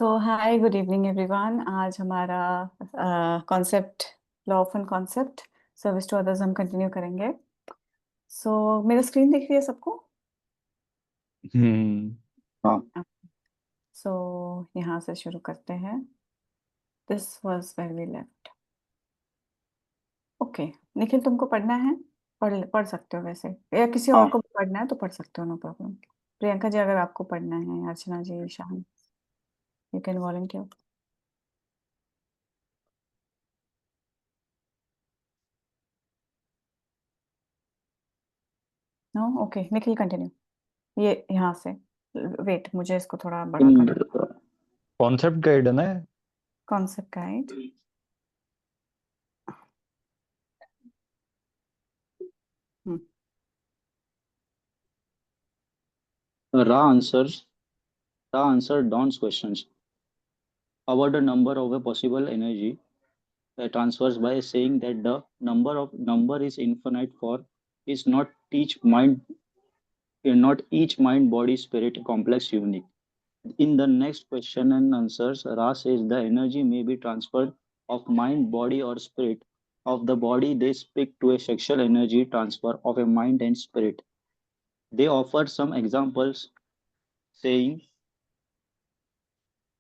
Hi good evening everyone. आज हमारा concept law of an concept service to others हम continue करेंगे। मेरा स्क्रीन दिख रही है सबको? हाँ। यहाँ से शुरू करते हैं। This was where we left. Okay, Nikhil तुमको पढ़ना है? पढ़ सकते हो वैसे, या किसी और हाँ। को पढ़ना है तो पढ़ सकते हो, नो प्रॉब्लम। प्रियंका जी अगर आपको पढ़ना है, Archana ji, Shaan, you can volunteer. No, okay Nikhil continue. ये यहाँ से, वेट मुझे इसको थोड़ा बड़ा कर। कॉन्सेप्ट गाइड है ना? Concept guide. Ra answers Ra answered Don's questions about the number of a possible energy transfers by saying that the number is infinite for is not each mind body spirit complex unique. In the next question and answers, Ra says the energy may be transferred of mind, body, or spirit of the body. They speak to a sexual energy transfer of a mind and spirit. They offer some examples saying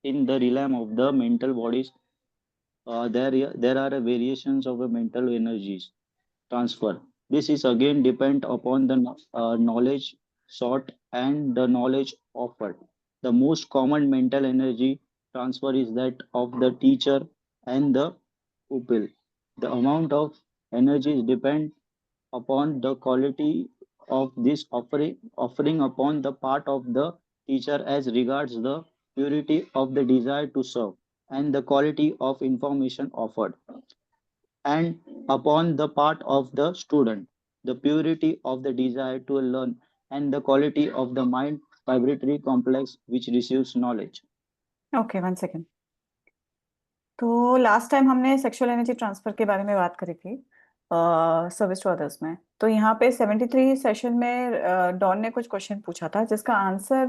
in the realm of the mental bodies, there are variations of a mental energies transfer. This is again depend upon the knowledge sought and the knowledge offered. The most common mental energy transfer is that of the teacher and the pupil. The amount of energy depend upon the quality of this offering upon the part of the teacher as regards the purity of the desire to serve and the quality of information offered, and upon the part of the student the purity of the desire to learn and the quality of the mind vibratory complex which receives knowledge. Okay, one second. तो last time हमने sexual energy transfer के बारे में बात करी थी service to others में। तो यहाँ पे 73 सेशन में डॉन ने कुछ क्वेश्चन पूछा था जिसका आंसर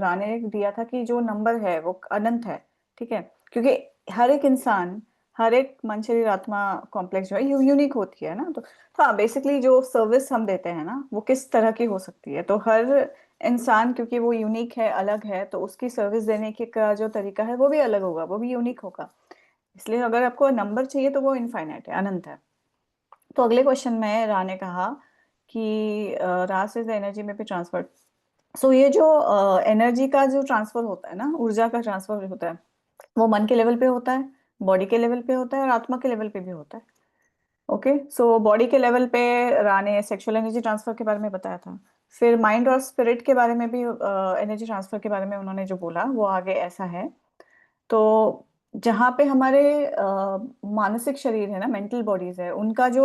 राने ने दिया था कि जो नंबर है वो अनंत है। ठीक है, क्योंकि हर एक इंसान, हर एक मन शरीर आत्मा कॉम्प्लेक्स जो है यूनिक होती है ना। तो हाँ, बेसिकली जो सर्विस हम देते हैं ना वो किस तरह की हो सकती है, तो हर इंसान क्योंकि वो यूनिक है, अलग है, तो उसकी सर्विस देने के का जो तरीका है वो भी अलग होगा, वो भी यूनिक होगा। इसलिए अगर आपको नंबर चाहिए तो वो इनफाइनाइट है, अनंत है। तो अगले क्वेश्चन में रा ने कहा कि रास इज एनर्जी में भी ट्रांसफर। ये जो एनर्जी का जो ट्रांसफर होता है ना, ऊर्जा का ट्रांसफर होता है, वो मन के लेवल पे होता है, बॉडी के लेवल पे होता है और आत्मा के लेवल पे भी होता है। ओके, बॉडी के लेवल पे रा ने सेक्सुअल एनर्जी ट्रांसफर के बारे में बताया था। फिर माइंड और स्पिरिट के बारे में भी एनर्जी ट्रांसफर के बारे में उन्होंने जो बोला वो आगे ऐसा है। तो जहाँ पे हमारे मानसिक शरीर है ना, मेंटल बॉडीज है, उनका जो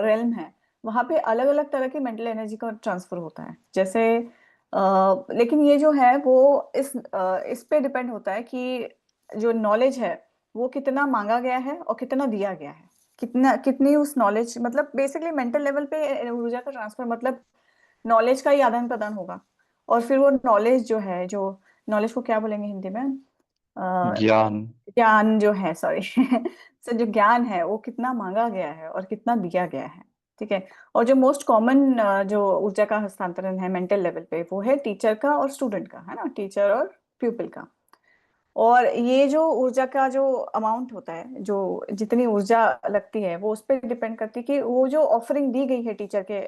रेल्म है, वहाँ पे अलग अलग तरह की मेंटल एनर्जी का ट्रांसफर होता है। जैसे लेकिन ये जो है वो इस पे डिपेंड होता है कि जो नॉलेज है वो कितना मांगा गया है और कितना दिया गया है, कितनी उस नॉलेज, मतलब बेसिकली मेंटल लेवल पे ऊर्जा का ट्रांसफर मतलब नॉलेज का ही आदान प्रदान होगा। और फिर वो नॉलेज जो है, जो नॉलेज को क्या बोलेंगे हिंदी में, ज्ञान। ज्ञान जो है, सॉरी जो ज्ञान है वो कितना मांगा गया है और कितना दिया गया है। ठीक है। और जो मोस्ट कॉमन जो ऊर्जा का हस्तांतरण है मेंटल लेवल पे वो है टीचर का और स्टूडेंट का, है ना, टीचर और प्यूपिल का। और ये जो ऊर्जा का जो अमाउंट होता है, जो जितनी ऊर्जा लगती है वो उस पर डिपेंड करती है कि वो जो ऑफरिंग दी गई है टीचर के,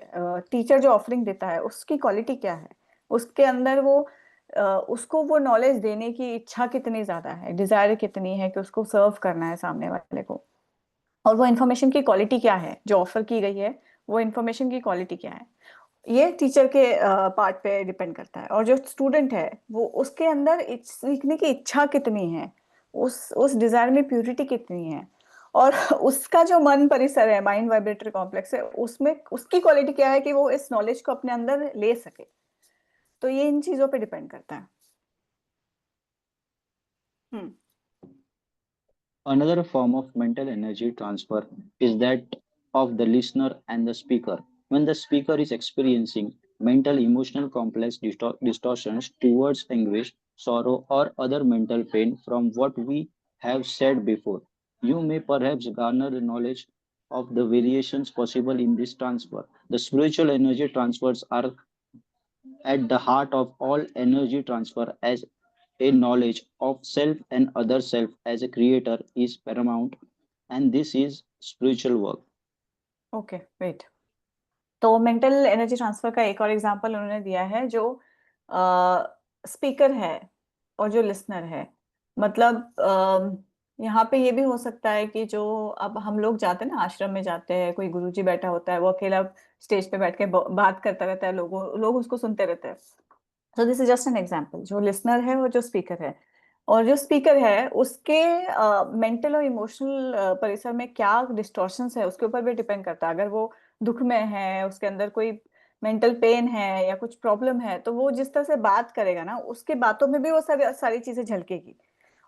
टीचर जो ऑफरिंग देता है उसकी क्वालिटी क्या है, उसके अंदर वो उसको वो नॉलेज देने की इच्छा कितनी ज्यादा है, डिजायर कितनी है कि उसको सर्व करना है सामने वाले को। और वो इन्फॉर्मेशन की क्वालिटी क्या है जो ऑफर की गई है, वो इन्फॉर्मेशन की क्वालिटी क्या है, ये टीचर के पार्ट पे डिपेंड करता है। और जो स्टूडेंट है वो उसके अंदर सीखने की इच्छा कितनी है, उस डिजायर में प्यूरिटी कितनी है, और उसका जो मन परिसर है, माइंड वाइब्रेटरी कॉम्प्लेक्स है, उसमें उसकी क्वालिटी क्या है कि वो इस नॉलेज को अपने अंदर ले सके। तो ये इन चीजों पे डिपेंड करता है। हम्म। Another form of mental energy transfer is that of the listener and the speaker. When the speaker is experiencing mental emotional complex distortions towards anguish, sorrow, or other mental pain from what we have said before. You may perhaps garner the knowledge of the variations possible in this transfer. The spiritual energy transfers are at the heart of all energy transfer, as a knowledge of self and other self as a creator is paramount, and this is spiritual work. Okay wait. तो mental energy transfer का एक और example उन्होंने दिया है, जो speaker है और जो लिसनर है। मतलब यहाँ पे ये भी हो सकता है कि जो अब हम लोग जाते हैं ना, आश्रम में जाते हैं, कोई गुरुजी बैठा होता है, वो अकेला स्टेज पे बैठ के बात करता रहता है, लोग उसको सुनते रहते हैं। So this is just an example. जो लिसनर है और जो स्पीकर है, और जो स्पीकर है उसके मेंटल और इमोशनल परिसर में क्या डिस्टॉर्शंस है उसके ऊपर भी डिपेंड करता है। अगर वो दुख में है, उसके अंदर कोई मेंटल पेन है या कुछ प्रॉब्लम है, तो वो जिस तरह से बात करेगा ना, उसके बातों में भी वो सारी सारी चीजें झलकेगी।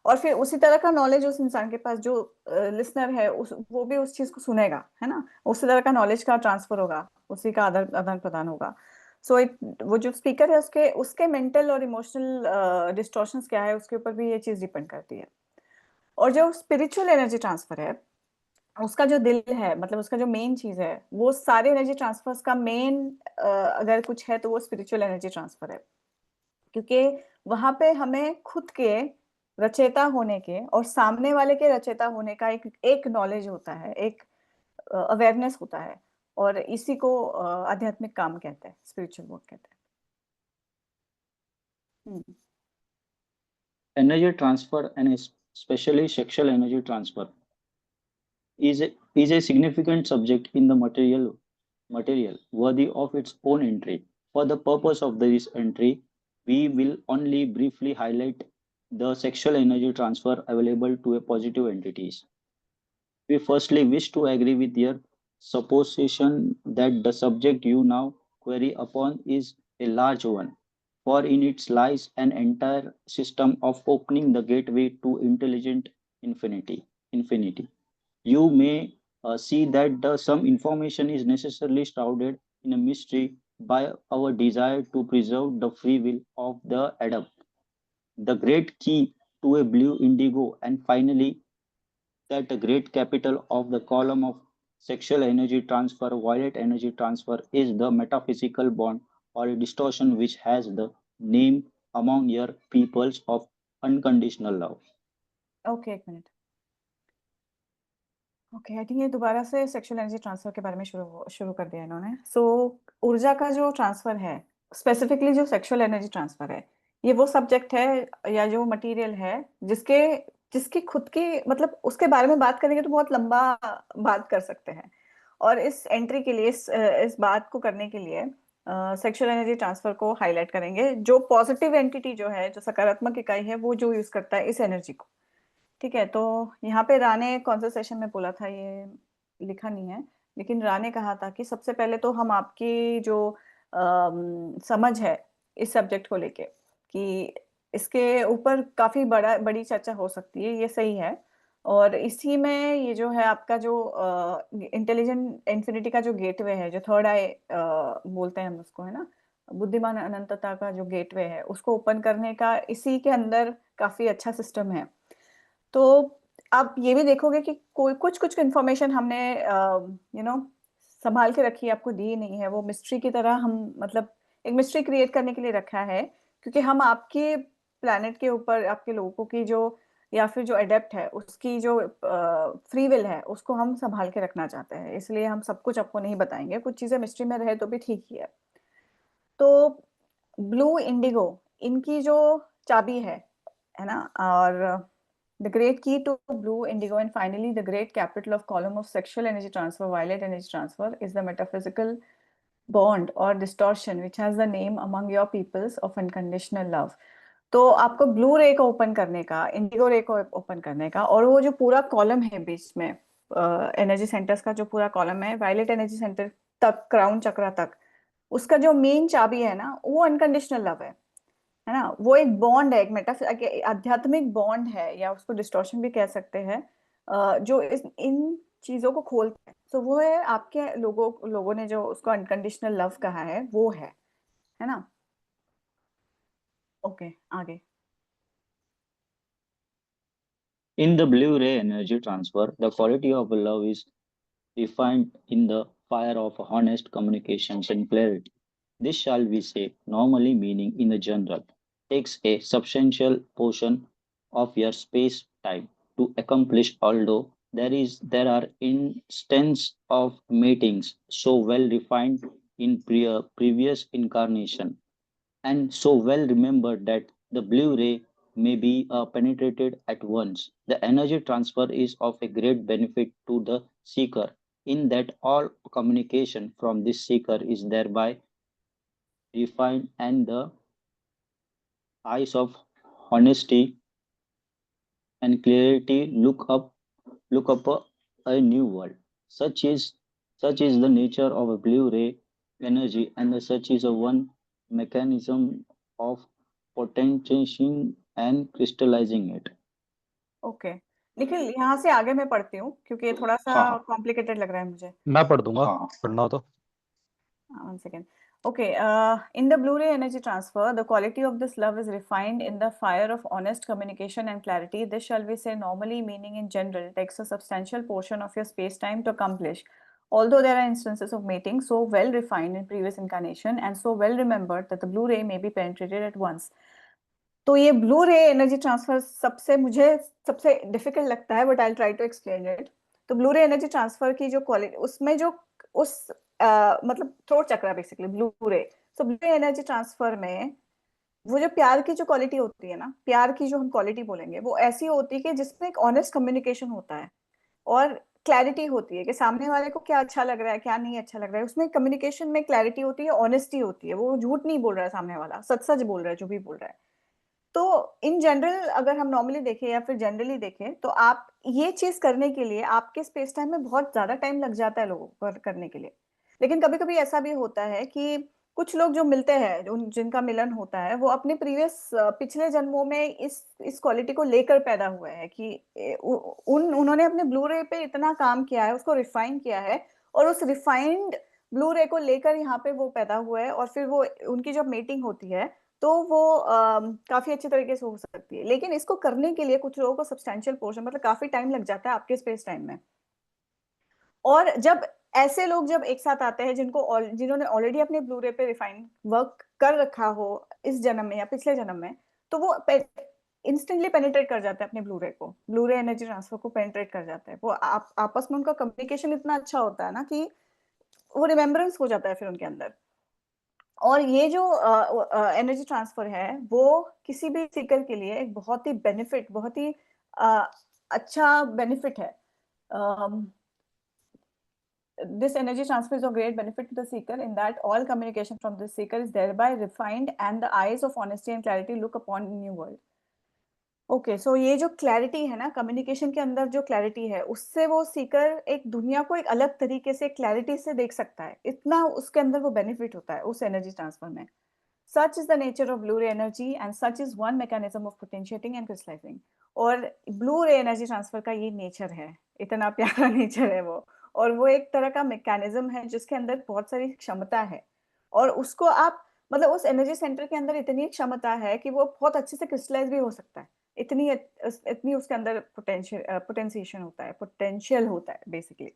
और फिर उसी तरह का नॉलेज उस इंसान के पास, जो लिसनर है, वो भी उस चीज को सुनेगा, है ना। उसी तरह का नॉलेज का ट्रांसफर होगा, उसी का आदान आदान प्रदान होगा। सो इट, वो जो स्पीकर है उसके उसके मेंटल और इमोशनल डिस्टॉर्शंस क्या है उसके ऊपर भी ये चीज डिपेंड करती है। और जो स्पिरिचुअल एनर्जी ट्रांसफर है, उसका जो दिल है, मतलब उसका जो मेन चीज है, वो सारे एनर्जी ट्रांसफर्स का मेन अगर कुछ है तो वो स्पिरिचुअल एनर्जी ट्रांसफर है। क्योंकि वहां पे हमें खुद के रचेता होने के और सामने वाले के रचेता होने का एक एक नॉलेज होता है, एक अवेयरनेस होता है। और इसी को आध्यात्मिक काम कहते हैं, स्पिरिचुअल वर्क कहते हैं। Energy transfer, and especially sexual energy transfer, is a significant subject in the material worthy of its own entry. For the purpose of this entry, we will only briefly highlight the sexual energy transfer available to a positive entities. We firstly wish to agree with your supposition that the subject you now query upon is a large one, for in it lies an entire system of opening the gateway to intelligent infinity. Infinity. You may see that some information is necessarily shrouded in a mystery by our desire to preserve the free will of the adept, the great key to a blue indigo, and finally that the great capital of the column of sexual energy transfer, violet energy transfer, is the metaphysical bond or a distortion which has the name among your peoples of unconditional love. Okay, एक minute. Okay, I think ये दोबारा से sexual energy transfer के बारे में शुरू शुरू कर दिया इन्होंने। सो ऊर्जा का जो ट्रांसफर है, स्पेसिफिकली जो सेक्सुअल एनर्जी ट्रांसफर है, ये वो सब्जेक्ट है या जो मटेरियल है जिसके जिसकी खुद की, मतलब उसके बारे में बात करेंगे तो बहुत लंबा बात कर सकते हैं। और इस एंट्री के लिए, इस बात को करने के लिए सेक्सुअल एनर्जी ट्रांसफर को हाईलाइट करेंगे। जो पॉजिटिव एंटिटी जो है, जो सकारात्मक इकाई है, वो जो यूज करता है इस एनर्जी को। ठीक है, तो यहाँ पे राणे कौन सा सेशन में बोला था ये लिखा नहीं है, लेकिन राणे कहा था कि सबसे पहले तो हम आपकी जो समझ है इस सब्जेक्ट को लेके, कि इसके ऊपर काफी बड़ी चर्चा हो सकती है, ये सही है। और इसी में ये जो है आपका जो इंटेलिजेंट इन्फिनिटी का जो गेटवे है, जो थर्ड आई बोलते हैं हम उसको, है ना, बुद्धिमान अनंतता का जो गेटवे है, उसको ओपन करने का इसी के अंदर काफी अच्छा सिस्टम है। तो आप ये भी देखोगे कि कोई कुछ कुछ इन्फॉर्मेशन हमने संभाल के रखी है, आपको दी नहीं है। वो मिस्ट्री की तरह हम, मतलब एक मिस्ट्री क्रिएट करने के लिए रखा है, क्योंकि हम आपके प्लैनेट के ऊपर आपके लोगों की जो, या फिर जो एडेप्ट है उसकी जो फ्री विल है, उसको हम संभाल के रखना चाहते हैं। इसलिए हम सब कुछ आपको नहीं बताएंगे, कुछ चीजें मिस्ट्री में रहे तो भी ठीक ही है। तो ब्लू इंडिगो इनकी जो चाबी है ना, और the great key to blue indigo and finally the great capital of column of sexual energy transfer, violet energy transfer, is the metaphysical bond or distortion which has the name among your peoples of unconditional love. तो आपको blue रे को open करने का, Indigo रे को open करने का, और वो जो पूरा कॉलम है बीच में, एनर्जी सेंटर्स का जो पूरा कॉलम है, वायलेट एनर्जी सेंटर तक, क्राउन चक्रा तक, उसका जो मेन चाबी है ना, वो अनकंडीशनल लव है ना। वो एक बॉन्ड है, एक आध्यात्मिक बॉन्ड है, या उसको डिस्टॉर्शन भी कह सकते हैं, जो इन चीजों को खोलते हैं। तो वो है आपके लोगों लोगों ने जो उसको अनकंडीशनल लव कहा है, वो है। है ना? ओके, आगे। In the Blu-ray energy transfer, the quality of love is refined in the fire of honest communications and clarity. This shall we say, normally meaning in the general, takes a substantial portion of your space time to accomplish, although there are instances of meetings so well refined in previous incarnation and so well remembered that the Blu-ray may be penetrated at once. The energy transfer is of a great benefit to the seeker, in that all communication from this seeker is thereby refined and the eyes of honesty and clarity look up a new world. Such is such is the nature of a Blu-ray energy, and such is a one mechanism of potentiating and crystallizing it. Okay, Nikhil यहाँ से आगे मैं पढ़ती हूँ क्योंकि ये थोड़ा सा हाँ हाँ कॉम्प्लिकेटेड लग रहा है मुझे। मैं पढ़ दूंगा, हाँ पढ़ना हो तो। One second. Okay, in the Blu-ray energy transfer, the quality of this love is refined in the fire of honest communication and clarity. This shall we say normally, meaning in general, takes a substantial portion of your space-time to accomplish. Although there are instances of mating so well refined in previous incarnation and so well remembered that the Blu-ray may be penetrated at once. तो ये blue ray energy transfer सबसे मुझे सबसे difficult लगता है, but I try to explain it. तो blue ray energy transfer की जो क्वालिटी उसमें जो उस मतलब थ्रोट चक्र बेसिकली ब्लू रे, सो ब्लू रे एनर्जी ट्रांसफर में वो जो प्यार की जो क्वालिटी होती है ना, प्यार की जो हम क्वालिटी बोलेंगे वो ऐसी होती है कि जिसमें एक ऑनेस्ट कम्युनिकेशन होता है और क्लैरिटी होती है कि सामने वाले को क्या अच्छा लग रहा है क्या नहीं अच्छा लग रहा है। उसमें कम्युनिकेशन में क्लैरिटी होती है, ऑनेस्टी होती है, वो झूठ नहीं बोल रहा है सामने वाला, सच सच बोल रहा है जो भी बोल रहा है। तो इन जनरल अगर हम नॉर्मली देखें या फिर जनरली देखें तो आप ये चीज करने के लिए आपके स्पेस टाइम में बहुत ज्यादा टाइम लग जाता है लोगों पर करने के लिए। लेकिन कभी कभी ऐसा भी होता है कि कुछ लोग जो मिलते हैं, जिनका मिलन होता है, वो अपने प्रीवियस पिछले जन्मों में इस क्वालिटी को लेकर पैदा हुए हैं कि उन्होंने अपने ब्लू रे पे इतना काम किया है, उसको रिफाइन किया है और उस रिफाइंड ब्लू रे को लेकर यहाँ पे वो पैदा हुआ है और फिर वो उनकी जब मीटिंग होती है तो वो काफी अच्छे तरीके से हो सकती है। लेकिन इसको करने के लिए कुछ लोगों को सब्सटेंशियल पोर्शन मतलब काफी टाइम लग जाता है आपके स्पेस टाइम में। और जब ऐसे लोग जब एक साथ आते हैं जिन्होंने ऑलरेडी अपने ब्लू रे पे रिफाइन वर्क कर रखा हो इस जन्म में या पिछले जन्म में, तो वो इंस्टेंटली पेनिट्रेट कर जाते हैं अपने ब्लू रे को, ब्लू रे एनर्जी ट्रांसफर को पेनिट्रेट कर जाते हैं। वो आपस में उनका कम्युनिकेशन इतना अच्छा होता है ना कि वो रिमेम्बरेंस हो जाता है फिर उनके अंदर। और ये जो एनर्जी ट्रांसफर है वो किसी भी सीकर के लिए एक बहुत ही बेनिफिट, बहुत ही अच्छा बेनिफिट है। This energy transfer is of great benefit to the seeker in that all communication from the seeker is thereby refined and the eyes of honesty and clarity look upon a new world. Okay, so ये जो clarity है ना, communication के अंदर जो clarity है उससे वो सीकर एक दुनिया को एक अलग तरीके से क्लैरिटी से देख सकता है, इतना उसके अंदर वो बेनिफिट होता है उस एनर्जी ट्रांसफर में। Such is the nature of blue ray energy and such is one mechanism of potentiating and crystallizing. और ब्लू रे एनर्जी ट्रांसफर का ये नेचर है, इतना प्यारा नेचर है वो, और वो एक तरह का मैकेनिज्म है जिसके अंदर बहुत सारी क्षमता है और उसको आप मतलब उस एनर्जी सेंटर के अंदर इतनी क्षमता है कि वो बहुत अच्छे से क्रिस्टलाइज भी हो सकता है। इतनी उसके अंदर पोटेंशिएशन होता है, पोटेंशियल होता है basically.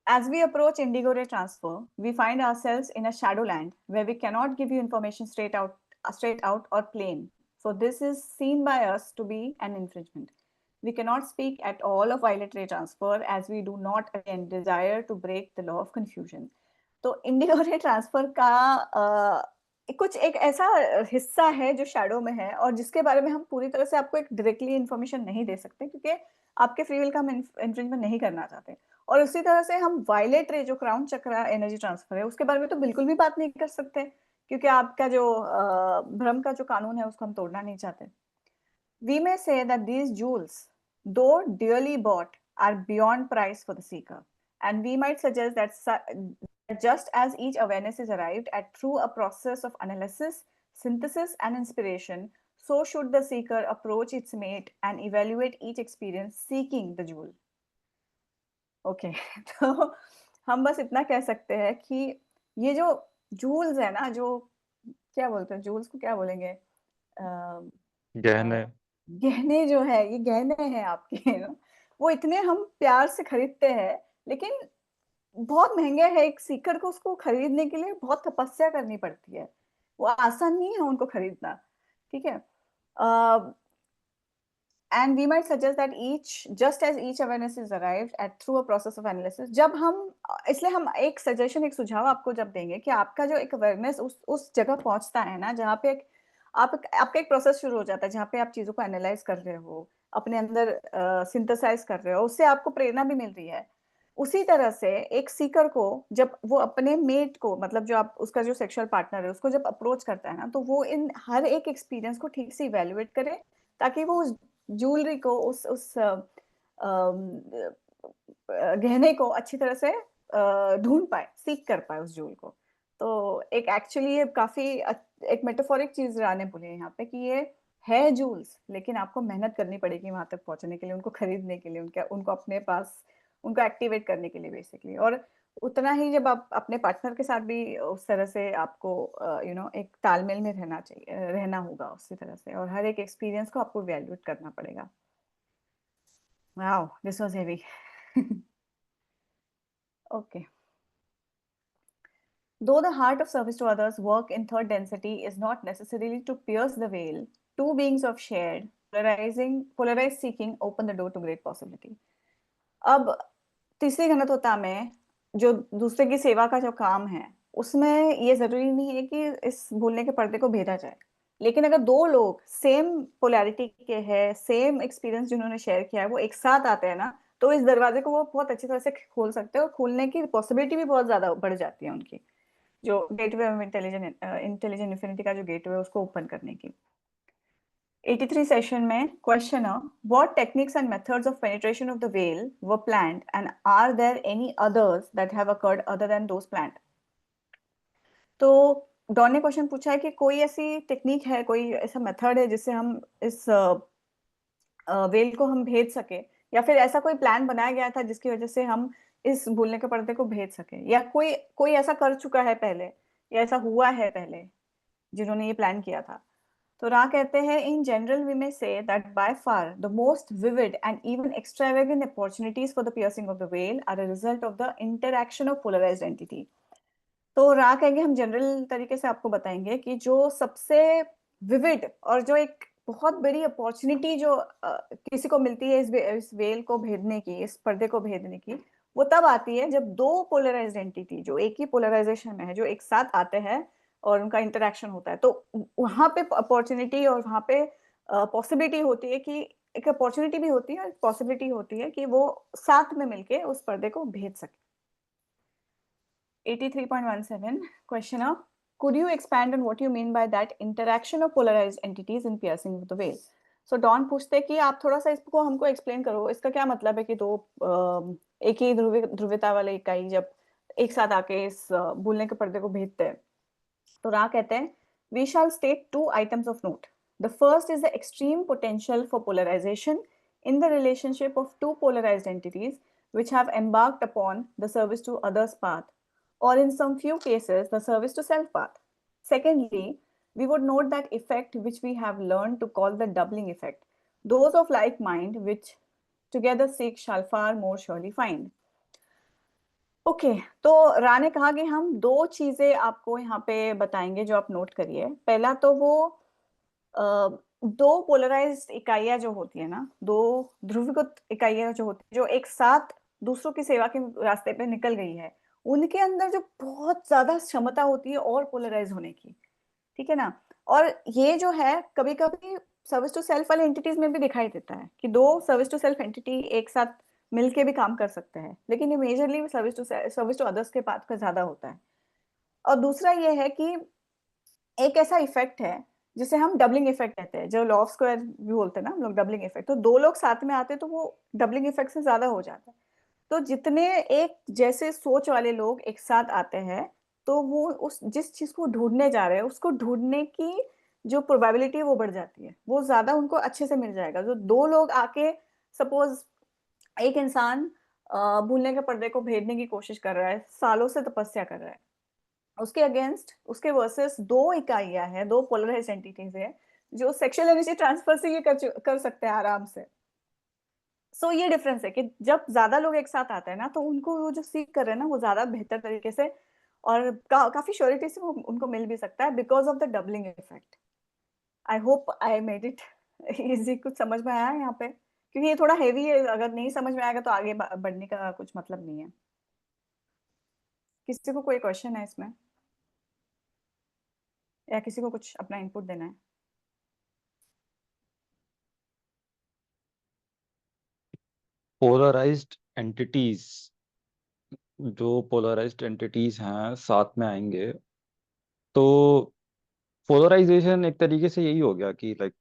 As we approach indigo ray transfer, we find ourselves in a shadowland where we cannot give you information straight out or plain. So this is seen by us to be an infringement. We cannot speak at all of violet ray transfer as we do not again desire to break the law of confusion. तो Indigo रे transfer का कुछ एक ऐसा हिस्सा है जो shadow में है और जिसके बारे में हम पूरी तरह से आपको एक डायरेक्टली इन्फॉर्मेशन नहीं दे सकते क्योंकि आपके फ्री विल का हम इन्फ्रिंजमेंट नहीं करना चाहते। और उसी तरह से हम वायलेट रे जो क्राउन चक्र एनर्जी ट्रांसफर है उसके बारे में तो बिल्कुल भी बात नहीं कर सकते क्योंकि आपका जो भ्रम का जो कानून है उसको हम तोड़ना नहीं चाहते। We may say that these jewels, though dearly bought, are beyond price for the seeker. And we might suggest that just as each awareness is arrived at through a process of analysis, synthesis, and inspiration, so should the seeker approach its mate and evaluate each experience seeking the jewel. Okay, तो हम बस इतना कह सकते हैं कि ये जो जूल्स है ना, जो क्या बोलते हैं जूल्स को, क्या बोलेंगे, गहने। गहने जो है, ये गहने हैं आपके ना, वो इतने हम प्यार से खरीदते हैं, लेकिन बहुत महंगे हैं। एक सीकर को उसको खरीदने के लिए बहुत तपस्या करनी पड़ती है, वो आसान नहीं है उनको खरीदना। ठीक है। And we might suggest that just as each awareness is arrived at through a process of analysis, जब हम, इसलिए हम एक सजेशन, एक सुझाव आपको जब देंगे कि आपका जो एक अवेयरनेस उस जगह पहुंचता है ना, जहाँ पे आपका एक प्रोसेस शुरू हो जाता है, जहाँ पे आप चीजों को एनालाइज कर रहे हो, अपने अंदर सिंथेसाइज कर रहे हो, उससे आपको प्रेरणा भी मिल रही है। उसी तरह से एक सीकर को जब वो अपने मेट को, मतलब जो आप उसका जो सेक्सुअल पार्टनर है, उसको जब अप्रोच करता है ना, तो वो इन हर एक एक्सपीरियंस को ठीक से इवेल्युएट करे, ताकि वो उस ज्वेलरी को, उस गहने को अच्छी तरह से ढूंढ पाए, सीख कर पाए उस जूल को। तो एक एक्चुअली ये काफी एक मेटाफोरिक चीज राने बोली है यहाँ पे, कि ये है जूल्स, लेकिन आपको मेहनत करनी पड़ेगी वहां तक पहुंचने के लिए, उनको खरीदने के लिए, उनको अपने पास, उनको एक्टिवेट करने के लिए बेसिकली। और उतना ही जब आप अपने पार्टनर के साथ भी उस तरह से आपको एक तालमेल में रहना चाहिए, रहना होगा उसी तरह से, और हर एक एक्सपीरियंस को आपको वैल्यूएट करना पड़ेगा। Wow, this was heavy. Okay. Though the heart of service to others work in third density is not necessarily to pierce the veil, two beings of shared, polarized seeking open the door to great possibility. अब तीसरी घनत्वता में जो दूसरे की सेवा का जो काम है, उसमें ये जरूरी नहीं है कि इस भूलने के पर्दे को भेदा जाए। लेकिन अगर दो लोग सेम पोलैरिटी के हैं, सेम एक्सपीरियंस जिन्होंने शेयर किया है, वो एक साथ आते हैं ना, तो इस दरवाजे को वो बहुत अच्छी तरह से खोल सकते हैं, और खोलने की पॉसिबिलिटी भी बहुत ज्यादा बढ़ जाती है उनकी, जो गेटवे ऑफ इंटेलिजेंट इन्फिनिटी का जो गेटवे है, उसको ओपन करने की। 83 सेशन में क्वेश्चन है, what techniques and methods of penetration of the veil were planned and are there any others that have occurred other than those planned? तो don ने क्वेश्चन पूछा है कि कोई ऐसी टेक्निक है, कोई ऐसा मेथड है जिससे हम इस वेल को हम भेज सके, या फिर ऐसा कोई प्लान बनाया गया था जिसकी वजह से हम इस भूलने के पर्दे को भेज सके, या कोई कोई ऐसा कर चुका है पहले, या ऐसा हुआ है पहले जिन्होंने ये प्लान किया था। तो रा कहते हैं, in general we may say that by far the most vivid and even extravagant opportunities for the piercing of the veil are a result of the interaction of polarised entity. तो Ra कहेंगे, हम general तरीके से आपको बताएंगे कि जो सबसे विविड और जो एक बहुत बड़ी अपॉर्चुनिटी जो किसी को मिलती है इस वेल को भेदने की, इस पर्दे को भेदने की, वो तब आती है जब दो पोलराइज्ड एंटिटी जो एक ही पोलराइजेशन में है, जो एक साथ आते हैं और उनका इंटरेक्शन होता है, तो वहां पे अपॉर्चुनिटी और वहां पे पॉसिबिलिटी होती है कि, एक अपॉर्चुनिटी भी होती है और पॉसिबिलिटी होती है कि वो साथ में मिलके उस पर्दे को भेद सके। 83.17 questioner, could you expand on what you mean by that interaction of polarized entities in piercing of the veil? So Don पूछते हैं कि आप थोड़ा सा इसको हमको एक्सप्लेन करो, इसका क्या मतलब है कि दो एक ही ध्रुवीयता वाले इकाई जब एक साथ आके इस भूलने के पर्दे को भेदते हैं। तो रा कहते हैं, we shall state two items of note. The first is the extreme potential for polarization in the relationship of two polarized entities which have embarked upon the service to others path, or in some few cases, the service to self path. Secondly, we would note that effect which we have learned to call the doubling effect. Those of like mind which together seek shall far more surely find. Okay, तो रा ने कहा कि हम दो चीजें आपको यहाँ पे बताएंगे जो आप नोट करिए। पहला तो वो दो पोलराइज्ड इकाइयां जो होती है ना, दो ध्रुवीकृत इकाइयां जो होती है, जो एक साथ दूसरों की सेवा के रास्ते पे निकल गई है, उनके अंदर जो बहुत ज्यादा क्षमता होती है और पोलराइज होने की। ठीक है ना। और ये जो है कभी कभी सर्विस टू सेल्फ वाले एंटिटीज में भी दिखाई देता है कि दो सर्विस टू सेल्फ एंटिटी एक साथ मिलके भी काम कर सकते हैं, लेकिन ये मेजरली सर्विस टू अदर्स के पाथ का ज्यादा होता है। और दूसरा ये है कि एक ऐसा इफेक्ट है जिसे हम डबलिंग इफेक्ट कहते हैं, जो लॉ ऑफ स्क्वायर भी बोलते हैं ना हम लोग, डबलिंग इफेक्ट। तो दो लोग साथ में आते हैं तो वो डबलिंग इफेक्ट से ज्यादा हो जाता है। तो जितने एक जैसे सोच वाले लोग एक साथ आते हैं, तो वो उस जिस चीज को ढूंढने जा रहे हैं उसको ढूंढने की जो प्रोबेबिलिटी है वो बढ़ जाती है, वो ज्यादा उनको अच्छे से मिल जाएगा। जो दो लोग आके, सपोज एक इंसान भूलने के पर्दे को भेदने की कोशिश कर रहा है, सालों से तपस्या कर रहा है, उसके अगेंस्ट, उसके वर्सेस दो इकाइयां हैं, दो पोलराइज एंटिटीज है जो सेक्सुअल एनर्जी ट्रांसफर से ये कर सकते हैं आराम से। सो ये डिफरेंस है कि जब ज्यादा लोग एक साथ आते हैं ना, तो उनको वो जो सीख कर रहे हैं ना, वो ज्यादा बेहतर तरीके से और काफी श्योरिटी से वो उनको मिल भी सकता है, because of the doubling effect. I hope I made it easy. कुछ समझ में आया यहाँ पे? क्योंकि ये थोड़ा हेवी है, अगर नहीं समझ में आएगा तो आगे बढ़ने का कुछ मतलब नहीं है। किसी को कोई क्वेश्चन है इसमें, या किसी को कुछ अपना इनपुट देना है? पोलराइज्ड एंटिटीज, जो पोलराइज्ड एंटिटीज हैं साथ में आएंगे, तो पोलराइजेशन एक तरीके से यही हो गया कि लाइक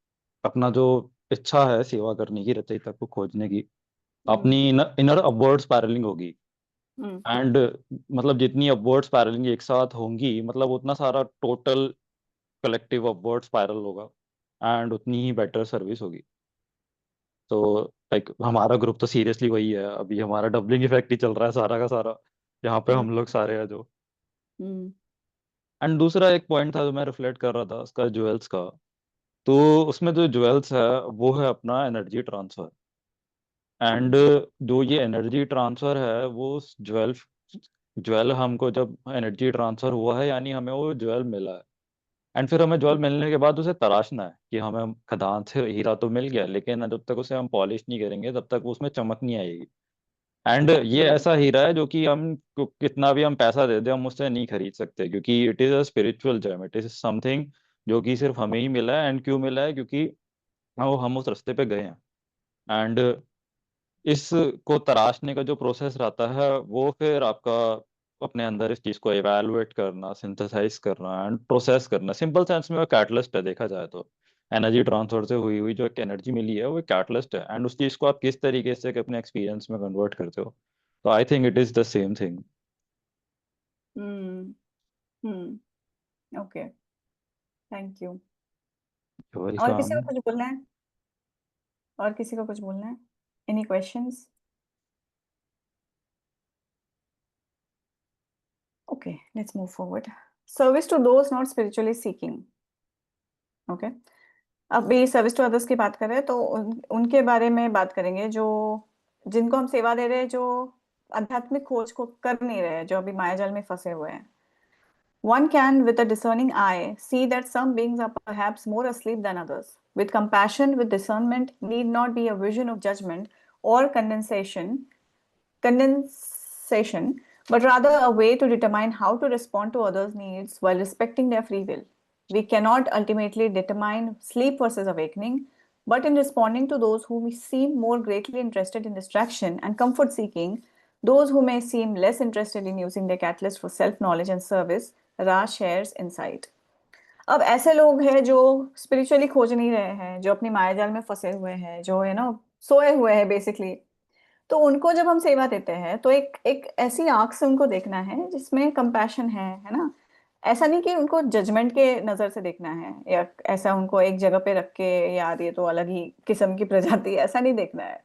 अपना जो इच्छा है सेवा करने की, रचयिता को खोजने की, हम्म। अपनी इनर अपवर्ड स्पायरलिंग होगी। हम्म। एंड मतलब जितनी अपवर्ड स्पायरलिंग एक साथ होंगी, मतलब उतना सारा टोटल कलेक्टिव अपवर्ड स्पायरल होगा, एंड उतनी ही बेटर सर्विस होगी। तो लाइक हमारा ग्रुप तो सीरियसली वही है, अभी हमारा डबलिंग इफेक्ट ही चल रहा है सारा का सारा, यहाँ पे हम्म। हम लोग सारे हैं जो। हम्म। एंड दूसरा एक पॉइंट था जो मैं रिफ्लेक्ट कर रहा था उसका, ज्वेल्स का। तो उसमें जो ज्वेल्स है वो है अपना एनर्जी ट्रांसफर। एंड हम्म। जो ये एनर्जी ट्रांसफर है वो ज्वेल ज्वेल हमको जब एनर्जी ट्रांसफर हुआ है, यानी हमें वो ज्वेल मिला है। एंड फिर हमें ज्वेल मिलने के बाद उसे तराशना है कि हमें खदान से हीरा तो मिल गया, लेकिन जब तक उसे हम पॉलिश नहीं करेंगे तब तक उसमें चमक नहीं आएगी। एंड ये ऐसा हीरा है जो कि हम कितना भी हम पैसा दे दें हम उससे नहीं खरीद सकते, क्योंकि it is a spiritual gem, it is something जो कि सिर्फ हमें ही मिला है। एंड क्यों मिला है? क्योंकि हम उस रास्ते पे गए हैं। एंड इसको तराशने का जो प्रोसेस रहता है वो फिर आपका अपने अंदर इस चीज को एवेलुएट करना, सिंथेसाइज करना एंड प्रोसेस करना, सिंपल सेंस में वो कैटलिस्ट है देखा जाए तो। एनर्जी ट्रांसफर से हुई हुई जो एक एनर्जी मिली है वो कैटलिस्ट है, एंड उस चीज को आप किस तरीके से अपने एक्सपीरियंस में कन्वर्ट करते हो। तो I think it is the same thing. Hmm. Hmm. Okay, thank you. और किसी वेलकम। को कुछ बोलना है? और किसी को कुछ बोलना है? Any questions? Okay, let's move forward. Service to those not spiritually seeking. Okay, अभी सर्विस टू अदर्स की बात करें तो उनके बारे में बात करेंगे, जो जिनको हम सेवा दे रहे हैं, जो आध्यात्मिक खोज को कर नहीं रहे हैं, जो अभी मायाजाल में फंसे हुए हैं। One can, with a discerning eye, see that some beings are perhaps more asleep than others. With compassion, with discernment, need not be a vision of judgment or condensation, but rather a way to determine how to respond to others' needs while respecting their free will. We cannot ultimately determine sleep versus awakening, but in responding to those who seem more greatly interested in distraction and comfort seeking, those who may seem less interested in using their catalyst for self knowledge and service, Ra shares insight. अब ऐसे लोग हैं जो spiritually खोज नहीं रहे हैं, जो अपनी मायाजाल में फंसे हुए हैं, जो है ना सोए हुए हैं बेसिकली। तो उनको जब हम सेवा देते हैं तो एक एक ऐसी आंख से उनको देखना है जिसमें कंपैशन है ना। ऐसा नहीं कि उनको जजमेंट के नजर से देखना है, या ऐसा उनको एक जगह पे रख के यार ये तो अलग ही किस्म की प्रजाति है, ऐसा नहीं देखना है।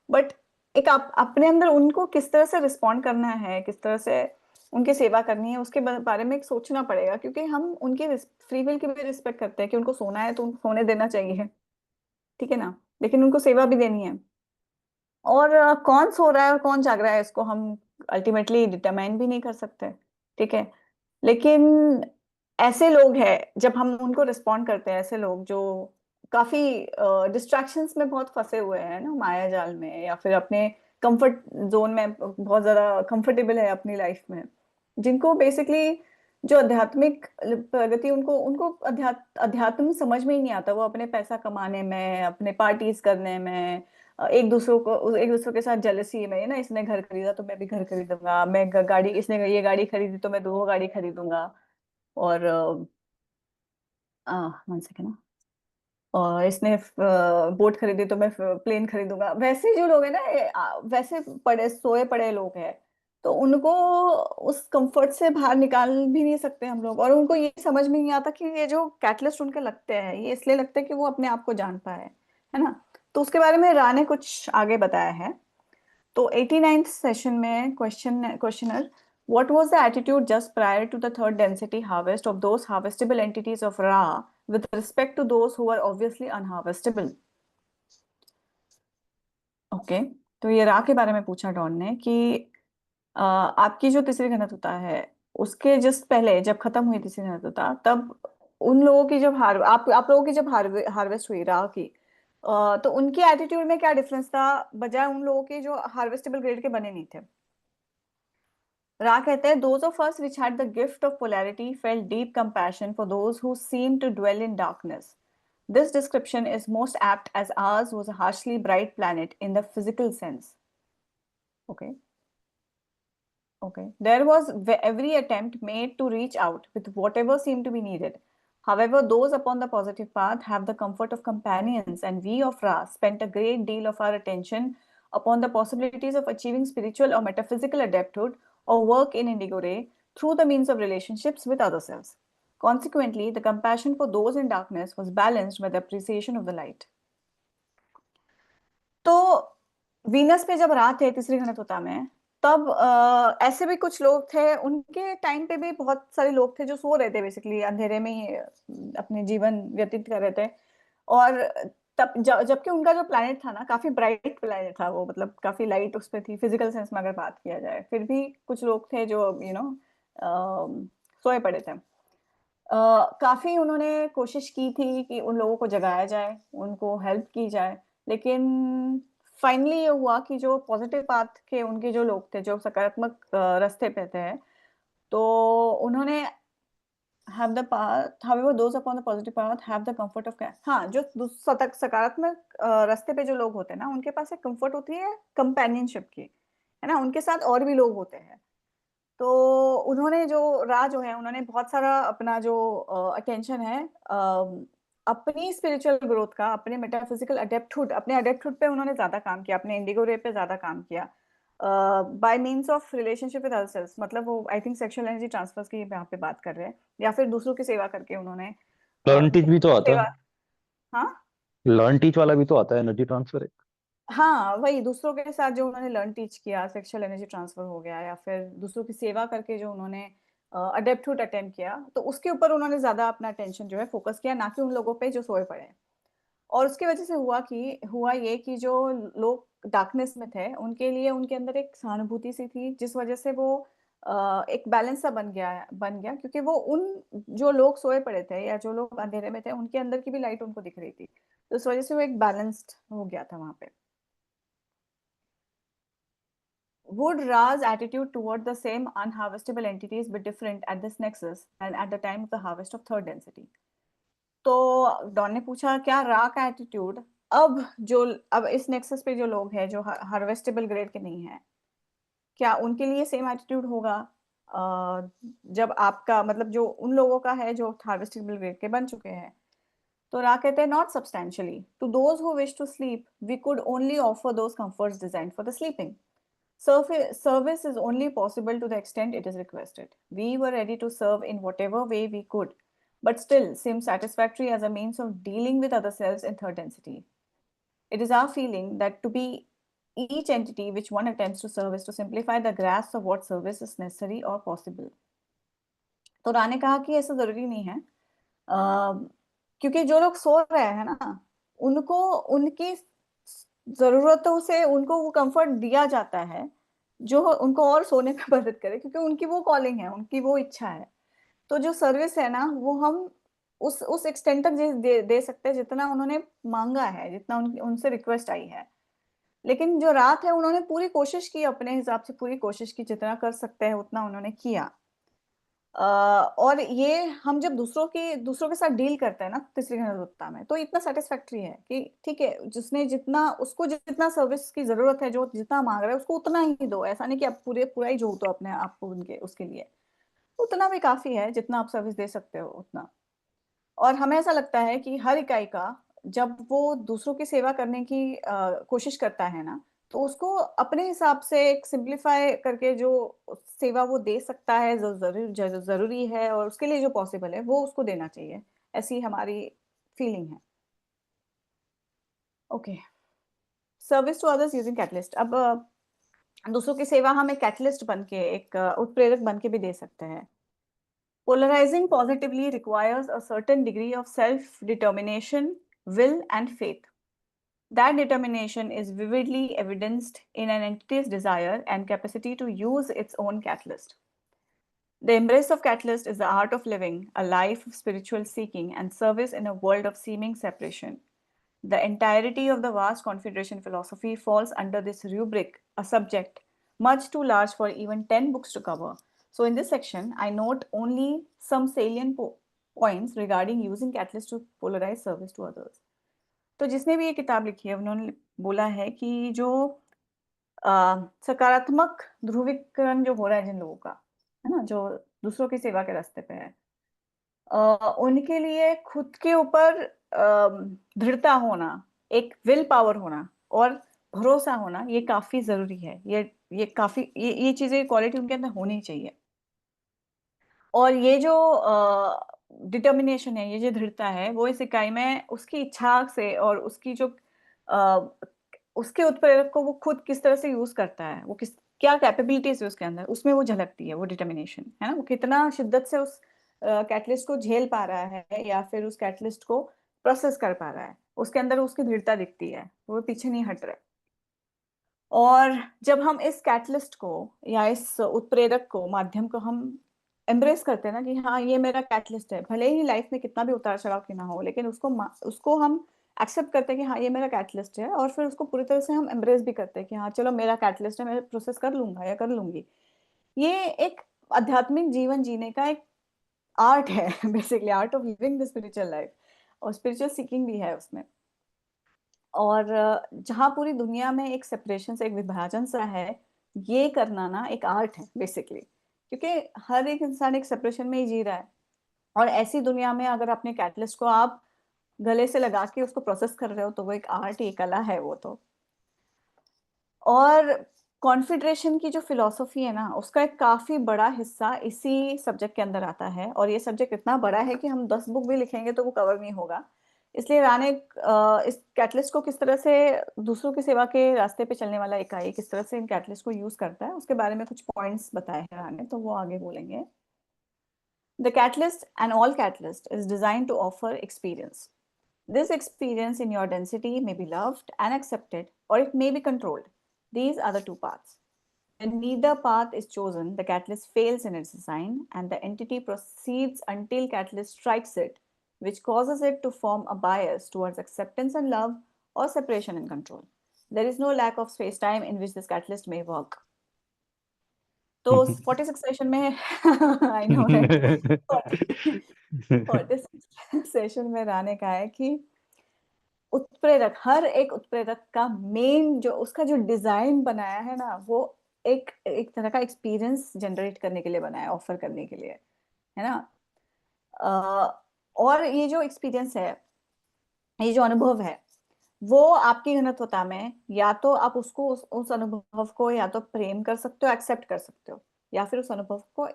बट एक आप अपने अंदर उनको किस तरह से रिस्पॉन्ड करना है, किस तरह से उनकी सेवा करनी है, उसके बारे में एक सोचना पड़ेगा, क्योंकि हम उनकी फ्री विल की भी रिस्पेक्ट करते हैं कि उनको सोना है तो उनको सोने देना चाहिए, ठीक है ना, लेकिन उनको सेवा भी देनी है। और कौन सो रहा है और कौन जाग रहा है इसको हम अल्टीमेटली डिटरमाइन भी नहीं कर सकते, ठीक है। लेकिन ऐसे लोग हैं, जब हम उनको रिस्पॉन्ड करते हैं, ऐसे लोग जो काफी डिस्ट्रैक्शंस में बहुत फंसे हुए हैं ना माया जाल में, या फिर अपने कंफर्ट जोन में बहुत ज्यादा कंफर्टेबल है अपनी लाइफ में, जिनको बेसिकली जो आध्यात्मिक प्रगति, उनको उनको अध्यात्म समझ में ही नहीं आता। वो अपने पैसा कमाने में, अपने पार्टीज करने में, एक दूसरों के साथ जेलसी में ना, इसने घर खरीदा तो मैं भी घर खरीदूंगा, मैं गाड़ी, इसने ये गाड़ी खरीदी तो मैं दो गाड़ी खरीदूंगा, और वन सेकेंड, और इसने बोट खरीदी तो मैं प्लेन खरीदूंगा। वैसे जो लोग हैं ना, वैसे पड़े सोए पड़े लोग हैं। तो उनको उस कंफर्ट से बाहर निकाल भी नहीं सकते हम लोग, और उनको ये समझ में नहीं आता कि ये जो कैटलिस्ट उनके लगते हैं, ये इसलिए लगते हैं कि वो अपने आप को जान पाए, है ना। तो उसके बारे में रा ने कुछ आगे बताया है। तो 89th सेशन में questionnaire, What was the attitude just prior to the third density harvest of those harvestable entities of Ra with respect to those who were obviously unharvestable? Okay, तो ये रा के बारे में पूछा डॉन ने कि आपकी जो तीसरी घनत्वता है उसके जस्ट पहले जब खत्म हुई तीसरी घनत्वता, तब उन लोगों की जब आप लोगों की जब हार्वेस्ट हुई रा की, तो उनके एटीट्यूड में क्या डिफरेंस था बजाय उन लोगों के जो हार्वेस्टेबल ग्रेड के बने नहीं थे? रा कहते हैं those of us which had the gift of polarity felt deep compassion for those who seemed to dwell in darkness. This description is most apt as ours was a harshly bright planet in the physical sense. Okay. Okay. There was every attempt made to reach out with whatever seemed to be needed. However, those upon the positive path have the comfort of companions, and we of Ra spent a great deal of our attention upon the possibilities of achieving spiritual or metaphysical adepthood or work in Indigo Ray through the means of relationships with other selves. Consequently, the compassion for those in darkness was balanced by the appreciation of the light. तो Venus पे जब रात है तीसरी घनत्वता में, तब ऐसे भी कुछ लोग थे, उनके टाइम पे भी बहुत सारे लोग थे जो सो रहे थे, बेसिकली अंधेरे में ही अपने जीवन व्यतीत कर रहे थे। और तब जबकि उनका जो प्लैनेट था ना, काफी ब्राइट प्लैनेट था वो, मतलब काफी लाइट उस पे थी फिजिकल सेंस में अगर बात किया जाए, फिर भी कुछ लोग थे जो सोए पड़े थे। काफी उन्होंने कोशिश की थी कि उन लोगों को जगाया जाए, उनको हेल्प की जाए, लेकिन फाइनली ये हुआ कि जो पॉजिटिव पाथ के उनके जो लोग थे, जो सकारात्मक रास्ते पे थे, तो उन्होंने have the path, however those upon the positive path have the comfort of हाँ, जो सकारात्मक रास्ते पे जो लोग होते हैं ना, उनके पास एक कंफर्ट होती है कंपेनियनशिप की, है ना, उनके साथ और भी लोग होते हैं। तो उन्होंने जो जो है, उन्होंने बहुत सारा अपना जो अटेंशन है अपनी स्पिरिचुअल ग्रोथ का, अपने मेटाफिजिकल अपने अडेप्टहुड पे उन्होंने ज्यादा काम किया, अपने इंडिगो रे पे ज्यादा काम किया by means of relationship with others. मतलब वो I think sexual energy transfers की यहाँ पे बात कर रहे हैं, या फिर दूसरों की सेवा करके उन्होंने लर्न टीच भी तो आता सेवा। है। हाँ, लर्न टीच वाला भी तो आता है, एनर्जी ट्रांसफर एक। हाँ, वही दूसरों के साथ जो उन्होंने लर्न टीच किया, सेक्सुअल एनर्जी ट्रांसफर हो गया, या फिर दूसरों की सेवा करके जो उन्होंने अडेप्टहुड अटेम्प्ट किया, तो उसके ऊपर उन्होंने ज्यादा अपना अटेंशन जो है फोकस किया, ना कि उन लोगों पे जो सोए पड़े हैं। और उसकी वजह से हुआ ये कि जो लोग डार्कनेस में थे, उनके लिए उनके अंदर एक सहानुभूति सी थी, जिस वजह से वो एक बैलेंस सा बन गया, क्योंकि वो उन जो लोग सोए पड़े थे या जो लोग अंधेरे में थे, उनके अंदर की भी लाइट उनको दिख रही थी, तो इस वजह से वो एक बैलेंस्ड हो गया था वहां पे। Would Ra's attitude toward the same unharvestable entities be different at this nexus and at the time of the harvest of third density? तो डॉन ने पूछा क्या रा का एटीट्यूड अब इस नेक्सस पे जो लोग हैं जो हार्वेस्टेबल ग्रेड के नहीं है, क्या उनके लिए सेम एटीट्यूड होगा जब आपका मतलब जो उन लोगों का है जो हार्वेस्टेबल ग्रेड के बन चुके हैं? तो रा कहते हैं not substantially, to those who wish to sleep we could only offer those comforts designed for the sleeping. Service is only possible to the extent it is requested. We were ready to serve in whatever way we could, but still seemed satisfactory as a means of dealing with other selves in third density. It is our feeling that to be each entity which one attempts to serve is to simplify the grasp of what service is necessary or possible. तो रा ने कहा कि ऐसा जरूरी नहीं है, क्योंकि जो लोग सो रहे हैं ना, उनको उनकी जरूरतों से उनको वो कंफर्ट दिया जाता है जो उनको और सोने में मदद करे, क्योंकि उनकी वो कॉलिंग है, उनकी वो इच्छा है। तो जो सर्विस है ना, वो हम उस एक्सटेंट तक दे सकते हैं जितना उन्होंने मांगा है, जितना उनसे रिक्वेस्ट आई है। लेकिन जो रात है, उन्होंने पूरी कोशिश की, अपने हिसाब से पूरी कोशिश की, जितना कर सकते हैं उतना उन्होंने किया। और ये हम जब दूसरों के साथ डील करते हैं ना तीसरी घनत्वता में, तो इतना सेटिस्फैक्ट्री है कि ठीक है, उसको जितना सर्विस की जरूरत है, जो जितना मांग रहा है उसको उतना ही दो। ऐसा नहीं कि आप पूरा ही जो तो अपने आप को उनके उसके लिए, उतना भी काफी है जितना आप सर्विस दे सकते हो उतना। और हमें ऐसा लगता है कि हर इकाई का जब वो दूसरों की सेवा करने की कोशिश करता है ना, तो उसको अपने हिसाब से एक सिंप्लीफाई करके जो सेवा वो दे सकता है, जो जरूरी है और उसके लिए जो पॉसिबल है, वो उसको देना चाहिए। ऐसी हमारी फीलिंग है। Okay, service to others using catalyst. अब दूसरों की सेवा हम एक कैटलिस्ट बन के, एक उत्प्रेरक बन के भी दे सकते हैं। Polarizing positively requires a certain degree of self-determination, will, and faith. That determination is vividly evidenced in an entity's desire and capacity to use its own catalyst. The embrace of catalyst is the art of living a life of spiritual seeking and service in a world of seeming separation. The entirety of the vast Confederation philosophy falls under this rubric, a subject much too large for even 10 books to cover. So, in this section, I note only some salient points regarding using catalyst to polarize service to others. तो जिसने भी ये किताब लिखी है उन्होंने बोला है कि जो सकारात्मक ध्रुवीकरण जो हो रहा है जिन लोगों का, है ना, जो दूसरों की सेवा के रास्ते पे है, उनके लिए खुद के ऊपर दृढ़ता होना, एक विल पावर होना और भरोसा होना, ये काफी जरूरी है। ये काफी ये चीजें, क्वालिटी उनके अंदर होनी चाहिए। और ये जो डिटर्मिनेशन है, ये जो दृढ़ता है, वो इस इकाई में उसकी इच्छा से और उसकी जो उसके उत्प्रेरक को वो खुद किस तरह से यूज करता है, वो किस क्या कैपेबिलिटीज है उसके अंदर, उसमें वो झलकती है वो डिटर्मिनेशन, है ना। वो कितना शिद्दत से उस कैटलिस्ट को झेल पा रहा है या फिर उस कैटलिस्ट को प्रोसेस कर पा रहा है, उसके अंदर उसकी दृढ़ता दिखती है, वो पीछे नहीं हट रहा है। और जब हम इस कैटलिस्ट को या इस उत्प्रेरक को, माध्यम को हम एम्ब्रेस करते हैं ना कि हाँ ये मेरा कैटलिस्ट है, भले ही लाइफ में कितना भी उतार चढ़ाव क्यों ना हो, लेकिन उसको हम एक्सेप्ट करते हैं कि हाँ ये मेरा कैटलिस्ट है, और फिर उसको पूरी तरह से हम एम्ब्रेस भी करते हैं कि हाँ चलो मेरा कैटलिस्ट है, मैं प्रोसेस कर लूंगा या कर लूंगी। ये एक आध्यात्मिक जीवन जीने का एक आर्ट है basically, art of living the spiritual life, और स्पिरिचुअल सीकिंग भी है उसमें। और जहाँ पूरी दुनिया में एक सेपरेशन से, एक विभाजन सा है, ये करना ना एक आर्ट है बेसिकली, क्योंकि हर एक इंसान एक सेपरेशन में ही जी रहा है। और ऐसी दुनिया में अगर अपने कैटलिस्ट को आप गले से लगा के उसको प्रोसेस कर रहे हो, तो वो एक आर्ट, एक कला है वो तो। और कॉन्फिडरेशन की जो फिलॉसफी है ना, उसका एक काफी बड़ा हिस्सा इसी सब्जेक्ट के अंदर आता है, और ये सब्जेक्ट इतना बड़ा है कि हम 10 बुक भी लिखेंगे तो वो कवर नहीं होगा। इसलिए राणे इस कैटलिस्ट को किस तरह से दूसरों की सेवा के रास्ते पे चलने वाला इकाई किस तरह से इन कैटलिस्ट को यूज करता है, उसके बारे में कुछ पॉइंट्स बताए हैं राणे, तो वो आगे बोलेंगे। The catalyst and all catalyst is designed to offer experience. This experience in your density may be loved and accepted, or it may be controlled. These are the two paths. When neither path is chosen, the catalyst fails in its design, and the entity proceeds until catalyst strikes it, which causes it to form a bias towards acceptance and love, or separation and control. There is no lack of space-time in which this catalyst may work. तो 46 session में I know right, 46 session में राणे का है कि उत्प्रेरक, हर एक उत्प्रेरक का मेन जो उसका जो डिजाइन बनाया है ना, वो एक एक तरह का एक्सपीरियंस जनरेट करने के लिए बनाया है, ऑफर करने के लिए, है ना। और ये जो एक्सपीरियंस है, ये जो अनुभव है, वो आपकी घनत्वता में या तो आप उसको उस अनुभव को या तो प्रेम कर सकते हो, एक्सेप्ट कर सकते हो, या फिर उस अनुभव को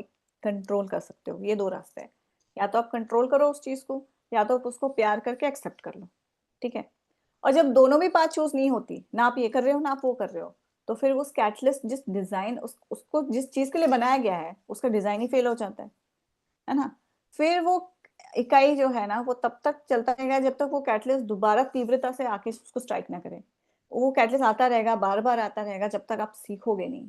कंट्रोल कर सकते हो। ये दो रास्ते हैं, या तो आप कंट्रोल करो उस चीज को, या तो आप उसको प्यार करके एक्सेप्ट कर लो, ठीक है। और जब दोनों भी बात चूज नहीं होती, ना आप ये कर रहे हो ना आप वो कर रहे हो, तो फिर उस कैटलिस्ट जिस डिजाइन उसको जिस चीज के लिए बनाया गया है, उसका डिजाइन ही फेल हो जाता है ना। फिर वो इकाई जो है ना, वो तब तक चलता रहेगा जब तक वो कैटलिस्ट दोबारा तीव्रता से आके उसको स्ट्राइक ना करे। वो कैटलिस्ट आता रहेगा, बार बार आता रहेगा, जब तक आप सीखोगे नहीं।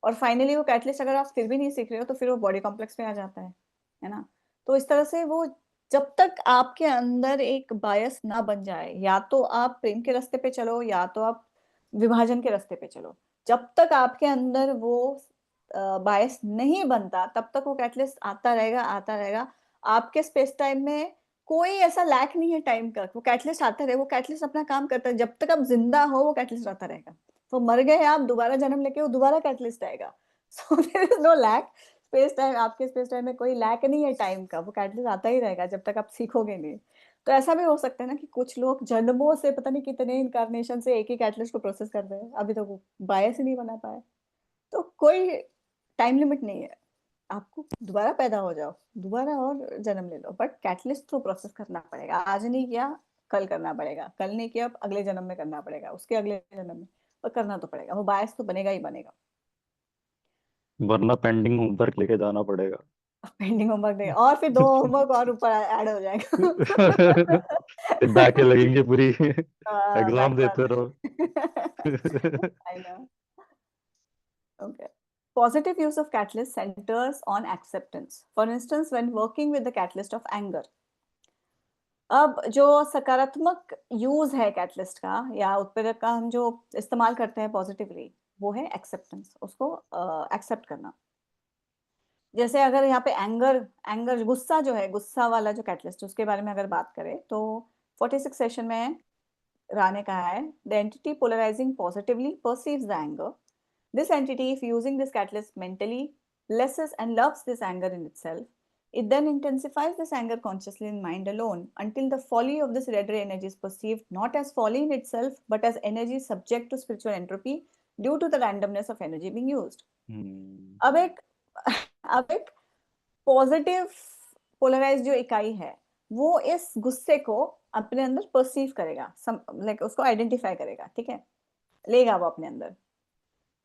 और फाइनली वो कैटलिस्ट अगर आप फिर भी नहीं सीख रहे हो, तो फिर वो बॉडी कॉम्प्लेक्स में आ जाता है ना। तो इस तरह से वो, जब तक आपके अंदर एक बायस ना बन जाए, या तो आप प्रेम के रास्ते पे चलो या तो आप विभाजन के रास्ते पे चलो, जब तक आपके अंदर वो बायस नहीं बनता, तब तक वो कैटलिस्ट आता रहेगा, आता रहेगा। आपके स्पेस टाइम में कोई ऐसा लैक नहीं है टाइम का, वो कैटलिस्ट आता रहे, वो कैटलिस्ट अपना काम करता है, जब तक आप जिंदा हो वो कैटलिस्ट आता रहेगा। तो मर गए आप, दोबारा जन्म लेके वो दोबारा कैटलिस्ट आएगा। So there is no lack space time, आपके स्पेस टाइम में कोई लैक नहीं है टाइम का, वो कैटलिस्ट आता ही रहेगा जब तक आप सीखोगे नहीं। तो ऐसा भी हो सकता है ना कि कुछ लोग जन्मों से, पता नहीं कितने इनकारनेशन से एक ही कैटलिस्ट को प्रोसेस कर रहे हैं, अभी तक वो बायस ही नहीं बना पाए। तो कोई टाइम लिमिट नहीं है, आपको दोबारा पैदा हो जाओ, दोबारा और जन्म ले लो, बट कैटलिस्ट तो प्रोसेस करना पड़ेगा। आज नहीं किया कल करना पड़ेगा, कल नहीं किया अगले जन्म में करना पड़ेगा, उसके अगले जन्म में, पर करना तो पड़ेगा, वो बायस तो बनेगा ही बनेगा। वरना पेंडिंग होमवर्क लेके जाना पड़ेगा। पेंडिंग होमवर्क नहीं, और फिर 2 होमवर्क और ऊपर ऐड हो जाएगा। बैकें लगेंगे पूरी, बैक एग्जाम क्लास। देते रहो। I know. Okay. Positive use of catalyst centers on acceptance. For instance, when working with the catalyst of anger. अब जो सकारात्मक यूज है कैटलिस्ट का या उत्प्रेरक का हम जो इस्तेमाल करते हैं पॉजिटिवली, वो है एक्सेप्टेंस, उसको एक्सेप्ट करना। जैसे अगर यहाँ पे एंगर एंगर गुस्सा जो है, गुस्सा वाला जो कैटलिस्ट, उसके बारे में अगर बात करें तो 46 सेशन में राने कहा है, the entity polarising positively perceives the anger. This entity, if using this catalyst mentally, blesses and loves this anger in itself. It then intensifies this anger consciously in mind alone until the folly of this red ray energy is perceived not as folly in itself, but as energy subject to spiritual entropy due to the randomness of energy being used. अब एक positive polarise जो इकाई है, वो इस गुस्से को अपने अंदर परसीव करेगा, लाइक उसको आइडेंटिफाई करेगा, ठीक है, लेगा वो अपने अंदर।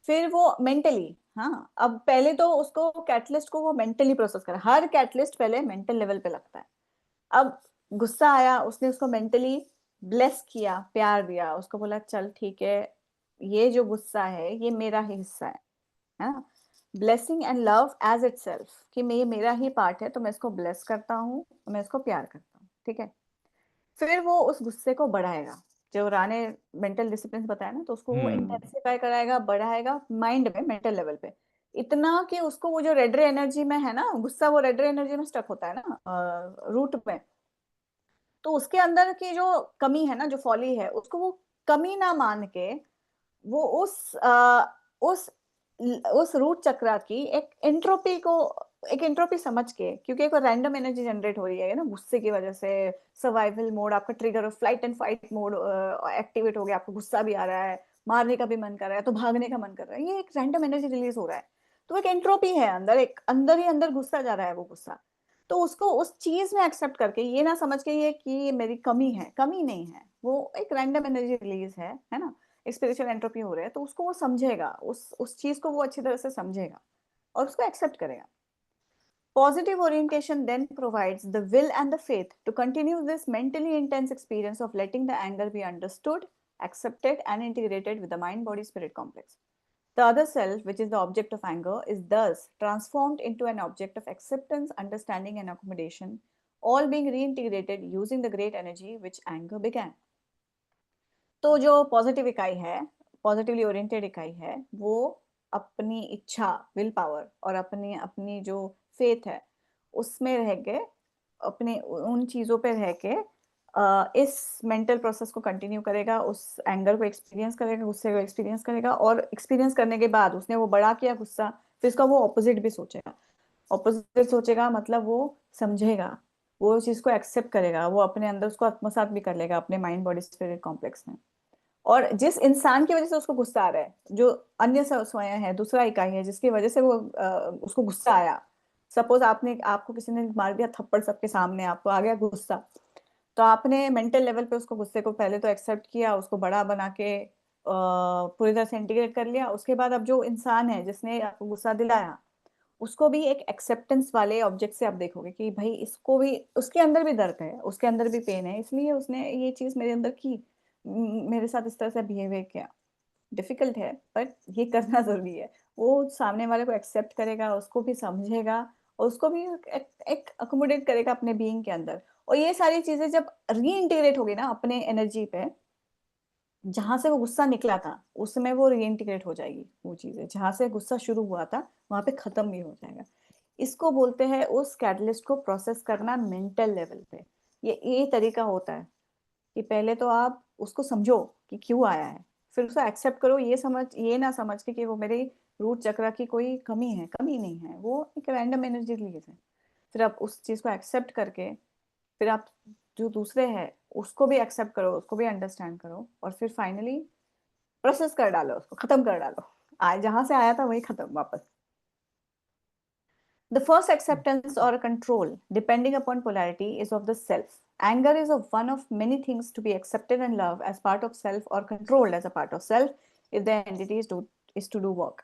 फिर वो मेंटली, हाँ, अब पहले तो उसको कैटलिस्ट को वो मेंटली प्रोसेस करा, हर कैटलिस्ट पहले मेंटल लेवल पे लगता है। अब गुस्सा आया, उसने उसको मेंटली ब्लेस किया, प्यार दिया, उसको बोला चल ठीक है, ये जो गुस्सा है ये मेरा ही हिस्सा है ना, blessing and love as itself, कि ये मेरा ही पार्ट है, तो मैं इसको ब्लेस करता हूँ, मैं इसको प्यार करता हूँ, ठीक है। फिर वो उस गुस्से को बढ़ाएगा, जो राने मेंटल डिसिप्लिन बताया ना, तो उसको वो इंटेंसिफाई कराएगा, बढ़ाएगा माइंड में, मेंटल लेवल पे, इतना कि उसको वो जो रेड रे एनर्जी में है ना गुस्सा, वो रेड रे एनर्जी में स्टक होता है ना रूट में, तो उसके अंदर की जो कमी है ना, जो फॉली है, उसको वो कमी ना मान के वो उस रूट चक्रा की एक एंट्रोपी समझ के, क्योंकि एक रैंडम एनर्जी जनरेट हो रही है ना गुस्से की वजह से, सर्वाइवल मोड आपका trigger, flight and fight mode activate हो गया, आपको गुस्सा भी आ रहा है, मारने का भी मन कर रहा है, तो भागने का मन कर रहा है, ये एक रैंडम एनर्जी रिलीज हो रहा है, तो एक एंट्रोपी है अंदर, एक अंदर ही अंदर घुसता जा रहा है वो गुस्सा। तो उसको उस चीज में एक्सेप्ट करके, ये ना समझ के ये कि ये मेरी कमी है, कमी नहीं है, वो एक रैंडम एनर्जी रिलीज है ना, स्पिरिचुअल एंट्रोपी हो रहा है, तो उसको वो समझेगा, उस चीज को वो अच्छी तरह से समझेगा और उसको एक्सेप्ट करेगा। Positive orientation then provides the will and the faith to continue this mentally intense experience of letting the anger be understood, accepted, and integrated with the mind body spirit complex. The other self, which is the object of anger, is thus transformed into an object of acceptance, understanding, and accommodation, all being reintegrated using the great energy which anger began. तो जो positive इकाई है, positively oriented इकाई है, वो अपनी इच्छा, will power और अपनी अपनी जो फेथ है, उसमें रह के, अपने उन चीजों पे रह के इस मेंटल प्रोसेस को कंटिन्यू करेगा, उस एंगर को एक्सपीरियंस करेगा, गुस्से को एक्सपीरियंस करेगा, और एक्सपीरियंस करने के बाद उसने वो बड़ा किया गुस्सा, फिर इसका वो ऑपोजिट भी सोचेगा। ऑपोजिट सोचेगा मतलब वो समझेगा, वो चीज को एक्सेप्ट करेगा, वो अपने अंदर उसको आत्मसात भी कर लेगा अपने माइंड बॉडी स्पिरिट कॉम्प्लेक्स में। और जिस इंसान की वजह से उसको गुस्सा आ रहा है, जो अन्य स्वयं है, दूसरा इकाई है, जिसकी वजह से वो उसको गुस्सा आया, सपोज आपको किसी ने मार दिया थप्पड़ सबके सामने, आपको आ गया गुस्सा, तो आपने मेंटल लेवल पे उसको गुस्से को पहले तो एक्सेप्ट किया, उसको बड़ा बना के पूरी तरह से इंटीग्रेट कर लिया, उसके बाद अब जो इंसान है जिसने आपको गुस्सा दिलाया, उसको भी एक एक्सेप्टेंस वाले ऑब्जेक्ट से आप देखोगे कि भाई इसको भी, उसके अंदर भी दर्द है, उसके अंदर भी पेन है, इसलिए उसने ये चीज मेरे अंदर की, मेरे साथ इस तरह से बिहेवियर किया। डिफिकल्ट है बट ये करना जरूरी है। वो सामने वाले को एक्सेप्ट करेगा, उसको भी समझेगा, और उसको भी एक अकोमोडेट करेगा अपने बीइंग के अंदर। और ये सारी चीजें जब री इंटीग्रेट होगी ना अपने एनर्जी पे, जहां से वो गुस्सा निकला था उसमें वो रीइंटीग्रेट हो जाएगी, वो चीजें जहां से गुस्सा शुरू हुआ था वहां पे खत्म भी हो जाएगा। इसको बोलते हैं उस कैटलिस्ट को प्रोसेस करना मेंटल लेवल पे। ये तरीका होता है कि पहले तो आप उसको समझो कि क्यों आया है, फिर उसे एक्सेप्ट करो, ये ना समझ के कि वो मेरे रूट चक्र की कोई कमी है, कमी नहीं है, वो एक रैंडम एनर्जी रिलीज है। फिर आप उस चीज को एक्सेप्ट करके, फिर आप जो दूसरे हैं उसको भी एक्सेप्ट करो, उसको भी अंडरस्टैंड करो, और फिर फाइनली प्रोसेस कर डालो, उसको खत्म कर डालो, जहां से आया था वही खत्म वापस। The first acceptance or control, depending upon polarity, is of the self. Anger is of one of many things to be accepted and loved as part of self or controlled as a part of self if the entity is to do work.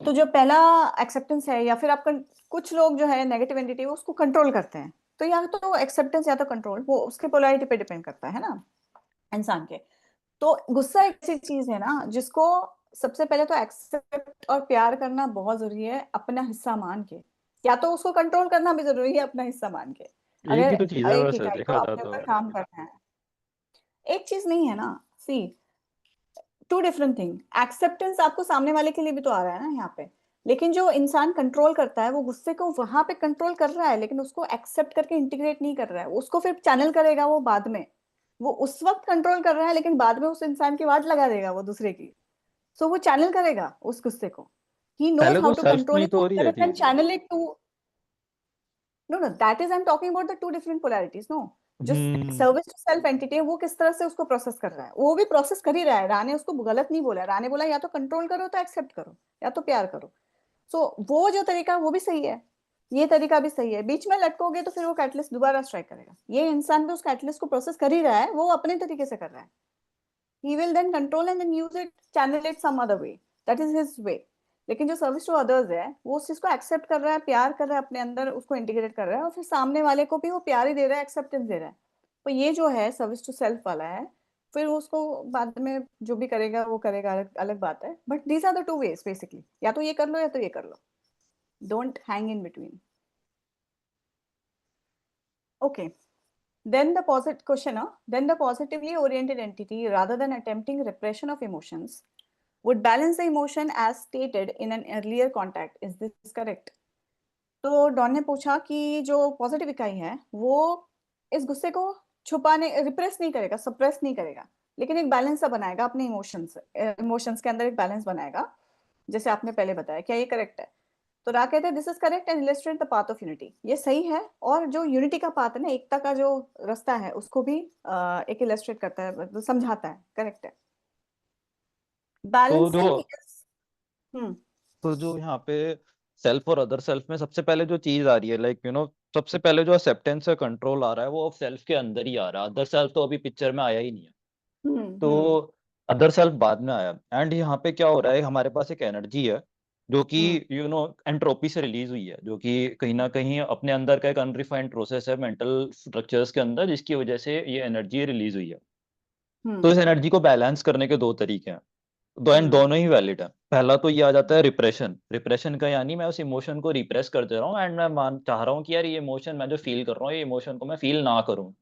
तो जो पहला acceptance है, या फिर आपका कुछ लोग जो है नेगेटिव एंटिटी उसको कंट्रोल करते हैं, तो या तो एक्सेप्टेंस या तो कंट्रोल, वो उसके पोलैरिटी पे डिपेंड करता है ना इंसान के। तो गुस्सा एक ऐसी चीज है ना जिसको सबसे पहले तो एक्सेप्ट और प्यार करना बहुत जरूरी है, अपना हिस्सा मान के, या तो उसको कंट्रोल करना भी जरूरी है अपना हिस्सा मान के। एक अगर ही तो चीज है एक वैसे इकाई को देखा जाए अपने तो ऊपर यार। काम करना है, एक चीज नहीं है ना। सी, टू डिफरेंट थिंग। एक्सेप्टेंस आपको सामने वाले के लिए भी तो आ रहा है ना यहाँ पे, लेकिन जो इंसान कंट्रोल करता है वो गुस्से को वहां पे कंट्रोल कर रहा है, लेकिन उसको एक्सेप्ट करके इंटीग्रेट नहीं कर रहा है, उसको फिर चैनल करेगा वो बाद में। वो उस वक्त कंट्रोल कर रहा है, लेकिन बाद में उस इंसान की वाट लगा देगा वो दूसरे की। सो वो चैनल करेगा उस गुस्से को। ही नोज पहले हाउ तो टू सेल्फ में कंट्रोल ही इट, तो हो रही है कैन चीज। Channel it to. No no, that is I am talking about the two different polarities. No, जो hmm. Service to self entity है वो किस तरह से उसको प्रोसेस कर रहा है, वो भी प्रोसेस कर ही रहा है। राने उसको गलत नहीं बोला, राने बोला या तो कंट्रोल करो तो एक्सेप्ट करो, या तो प्यार करो। सो वो जो तरीका वो भी सही है, ये तरीका भी सही है। बीच में लटकोगे तो फिर वो कैटलिस्ट दोबारा स्ट्राइक करेगा। ये इंसान भी उस कैटलिस्ट को प्रोसेस कर ही रहा है, वो अपने तरीके से कर रहा है। he will then control and then use it, channel it some other way, that is his way। लेकिन जो सर्विस टू अदर्स है वो उस चीज को एक्सेप्ट कर रहा है, प्यार कर रहा है, अपने अंदर उसको इंटीग्रेट कर रहा है, और फिर सामने वाले को भी वो प्यार ही दे रहा है, एक्सेप्टेंस दे रहा है। तो ये जो है सर्विस टू सेल्फ वाला है, फिर उसको बाद में जो भी करेगा वो करेगा, अलग अलग बात है। But these are the two ways basically, या तो ये कर लो या तो ये कर लो, don't hang in between. Okay, then the positive question, then the positively oriented entity, rather than attempting repression of emotions, would balance the emotion as stated in an earlier contact. Is this correct? तो don ने पूछा कि जो positive इकाई है वो इस गुस्से को छुपाने, रिप्रेस नहीं करेगा, सप्रेस नहीं करेगा, लेकिन एक बैलेंस सा बनाएगा अपने इमोशंस, इमोशंस के अंदर एक बैलेंस बनाएगा, जैसे आपने पहले बताया। क्या ये करेक्ट है? तो रा कहते हैं this is correct and illustrate the path of unity. ये सही है, और जो यूनिटी का पाथ है ना, एकता का जो रास्ता है, उसको भी एक इलस्ट्रेट करता है, मतलब समझाता है। करेक्ट है। तो जो बैलेंसिंग इज। हम्म। तो जो यहाँ पे सेल्फ और अदर सेल्फ में सबसे पहले जो चीज आ रही है, लाइक सबसे पहले जो एक्सेप्टेंस है, कंट्रोल आ रहा है, वो सेल्फ के अंदर ही आ रहा है। अदर सेल्फ तो अभी पिक्चर में आया ही नहीं है। हम्म। तो अदर सेल्फ बाद में आया। एंड यहाँ पे क्या हो रहा है, हमारे पास एक एनर्जी है जो कि हम्म। एंट्रोपी से रिलीज हुई है, जो कि कहीं ना कहीं अपने अंदर का एक अनरिफाइंड प्रोसेस है मेंटल स्ट्रक्चर्स के अंदर, जिसकी वजह से ये एनर्जी रिलीज हुई है। तो हम्म। इस एनर्जी को बैलेंस करने के दो तरीके हैं, एंड हम्म। दोनों ही वैलिड है। पहला तो ये आ जाता है रिप्रेशन। रिप्रेशन का यानी मैं उस इमोशन को रिप्रेस कर दे रहा हूँ, एंड मैं मान चाह रहा हूँ कि यार ये इमोशन मैं जो फील कर रहा हूँ, ये इमोशन को मैं फील ना करूँ,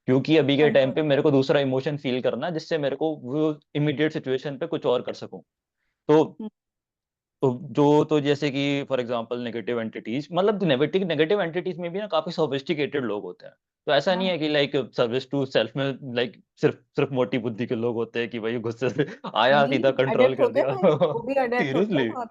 क्योंकि अभी के टाइम कंट्रोल। पे मेरे को दूसरा इमोशन फील करना है, जिससे मेरे को वो इमीडिएट सिचुएशन पे कुछ और कर सकूं। तो तो जैसे कि फॉर एग्जांपल नेगेटिव एंटिटीज, मतलब नेगेटिव नेगेटिव एंटिटीज में भी ना काफी सोफिस्टिकेटेड लोग होते हैं। तो ऐसा नहीं हाँ, है कि लाइक सर्विस टू सेल्फ में लाइक सिर्फ सिर्फ मोटी बुद्धि के लोग होते हैं कि भाई गुस्से से आया नहीं, सीधा कंट्रोल अडेप्ट कर होते दिया। हैं, वो भी अडेप्ट होते हैं सीरियसली। बहुत।